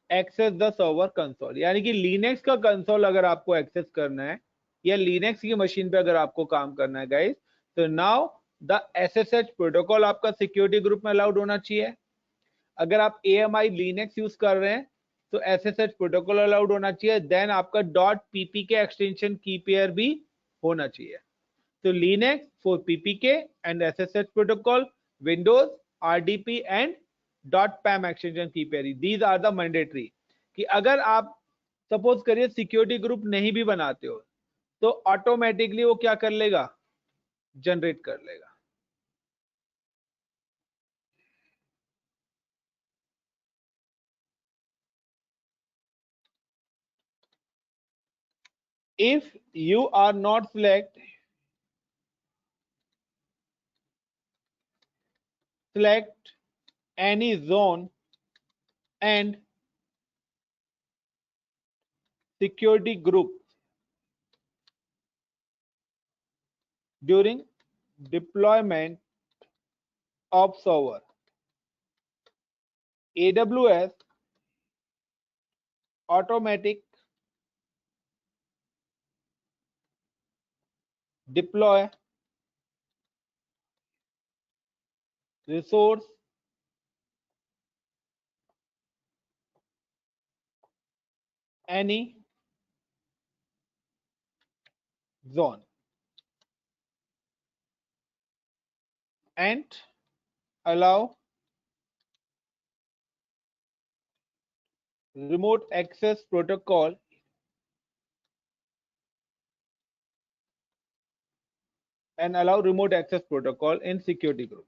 access the server console. यानी कि लिनक्स का कंसोल अगर आपको एक्सेस करना है या लिनक्स की मशीन पे अगर आपको काम करना है गाइस, तो नाउ द SSH प्रोटोकॉल आपका सिक्योरिटी ग्रुप में अलाउड होना चाहिए। अगर आप AMI लिनक्स यूज कर रहे हैं तो SSH प्रोटोकॉल अलाउड होना चाहिए। देन आपका .ppk एक्सटेंशन की पेयर भी होना चाहिए। तो Linux for PPK and SSH protocol, Windows RDP and .pam extension की pair, these are the mandatory. कि अगर आप सपोज करिए सिक्योरिटी ग्रुप नहीं भी बनाते हो तो ऑटोमेटिकली वो क्या कर लेगा? जनरेट कर लेगा। If you are not select any zone and security group during deployment of server. AWS automatic deploy resource any zone and allow remote access protocol in security group.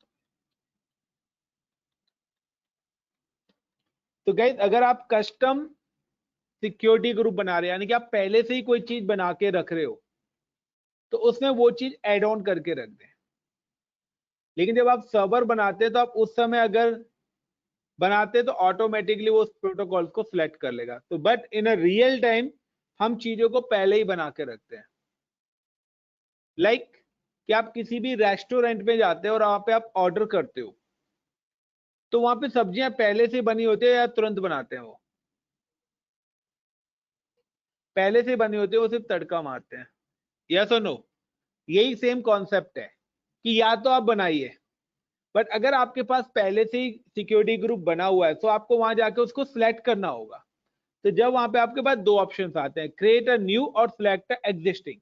तो गाइस अगर आप कस्टम सिक्योरिटी ग्रुप बना रहे हैं यानी कि आप पहले से ही कोई चीज बना के रख रहे हो तो उसमें वो चीज एड ऑन करके रख दें। लेकिन जब आप सर्वर बनाते हैं तो आप उस समय अगर बनाते तो ऑटोमेटिकली वो उस प्रोटोकॉल को सिलेक्ट कर लेगा। तो but in a real time हम चीजों को पहले ही बना के रखते हैं। लाइक कि आप किसी भी रेस्टोरेंट में जाते हो और वहां पे आप ऑर्डर करते हो तो वहां पे सब्जियां पहले से बनी होती है या तुरंत बनाते हैं? वो पहले से बनी होती है, वो सिर्फ तड़का मारते हैं। यस और नो? यही सेम कॉन्सेप्ट है कि या तो आप बनाइए बट अगर आपके पास पहले से ही सिक्योरिटी ग्रुप बना हुआ है तो आपको वहां जाके उसको सिलेक्ट करना होगा। तो जब वहां पे आपके पास दो ऑप्शंस आते हैं, क्रिएट अ न्यू और सिलेक्ट एग्जिस्टिंग।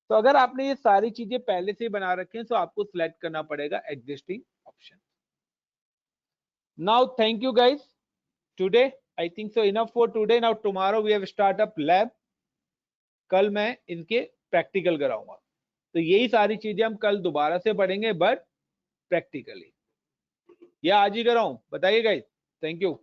तो अगर आपने ये सारी चीजें पहले से ही बना रखी हैं तो आपको सिलेक्ट करना पड़ेगा existing option. Now thank you guys today, I think so enough for today. Now tomorrow we have start up lab. कल मैं इनके प्रैक्टिकल कराऊंगा। तो यही सारी चीजें हम कल दोबारा से पढ़ेंगे बट प्रैक्टिकली। या आज ही कराऊं? बताइए गाइस। Thank you.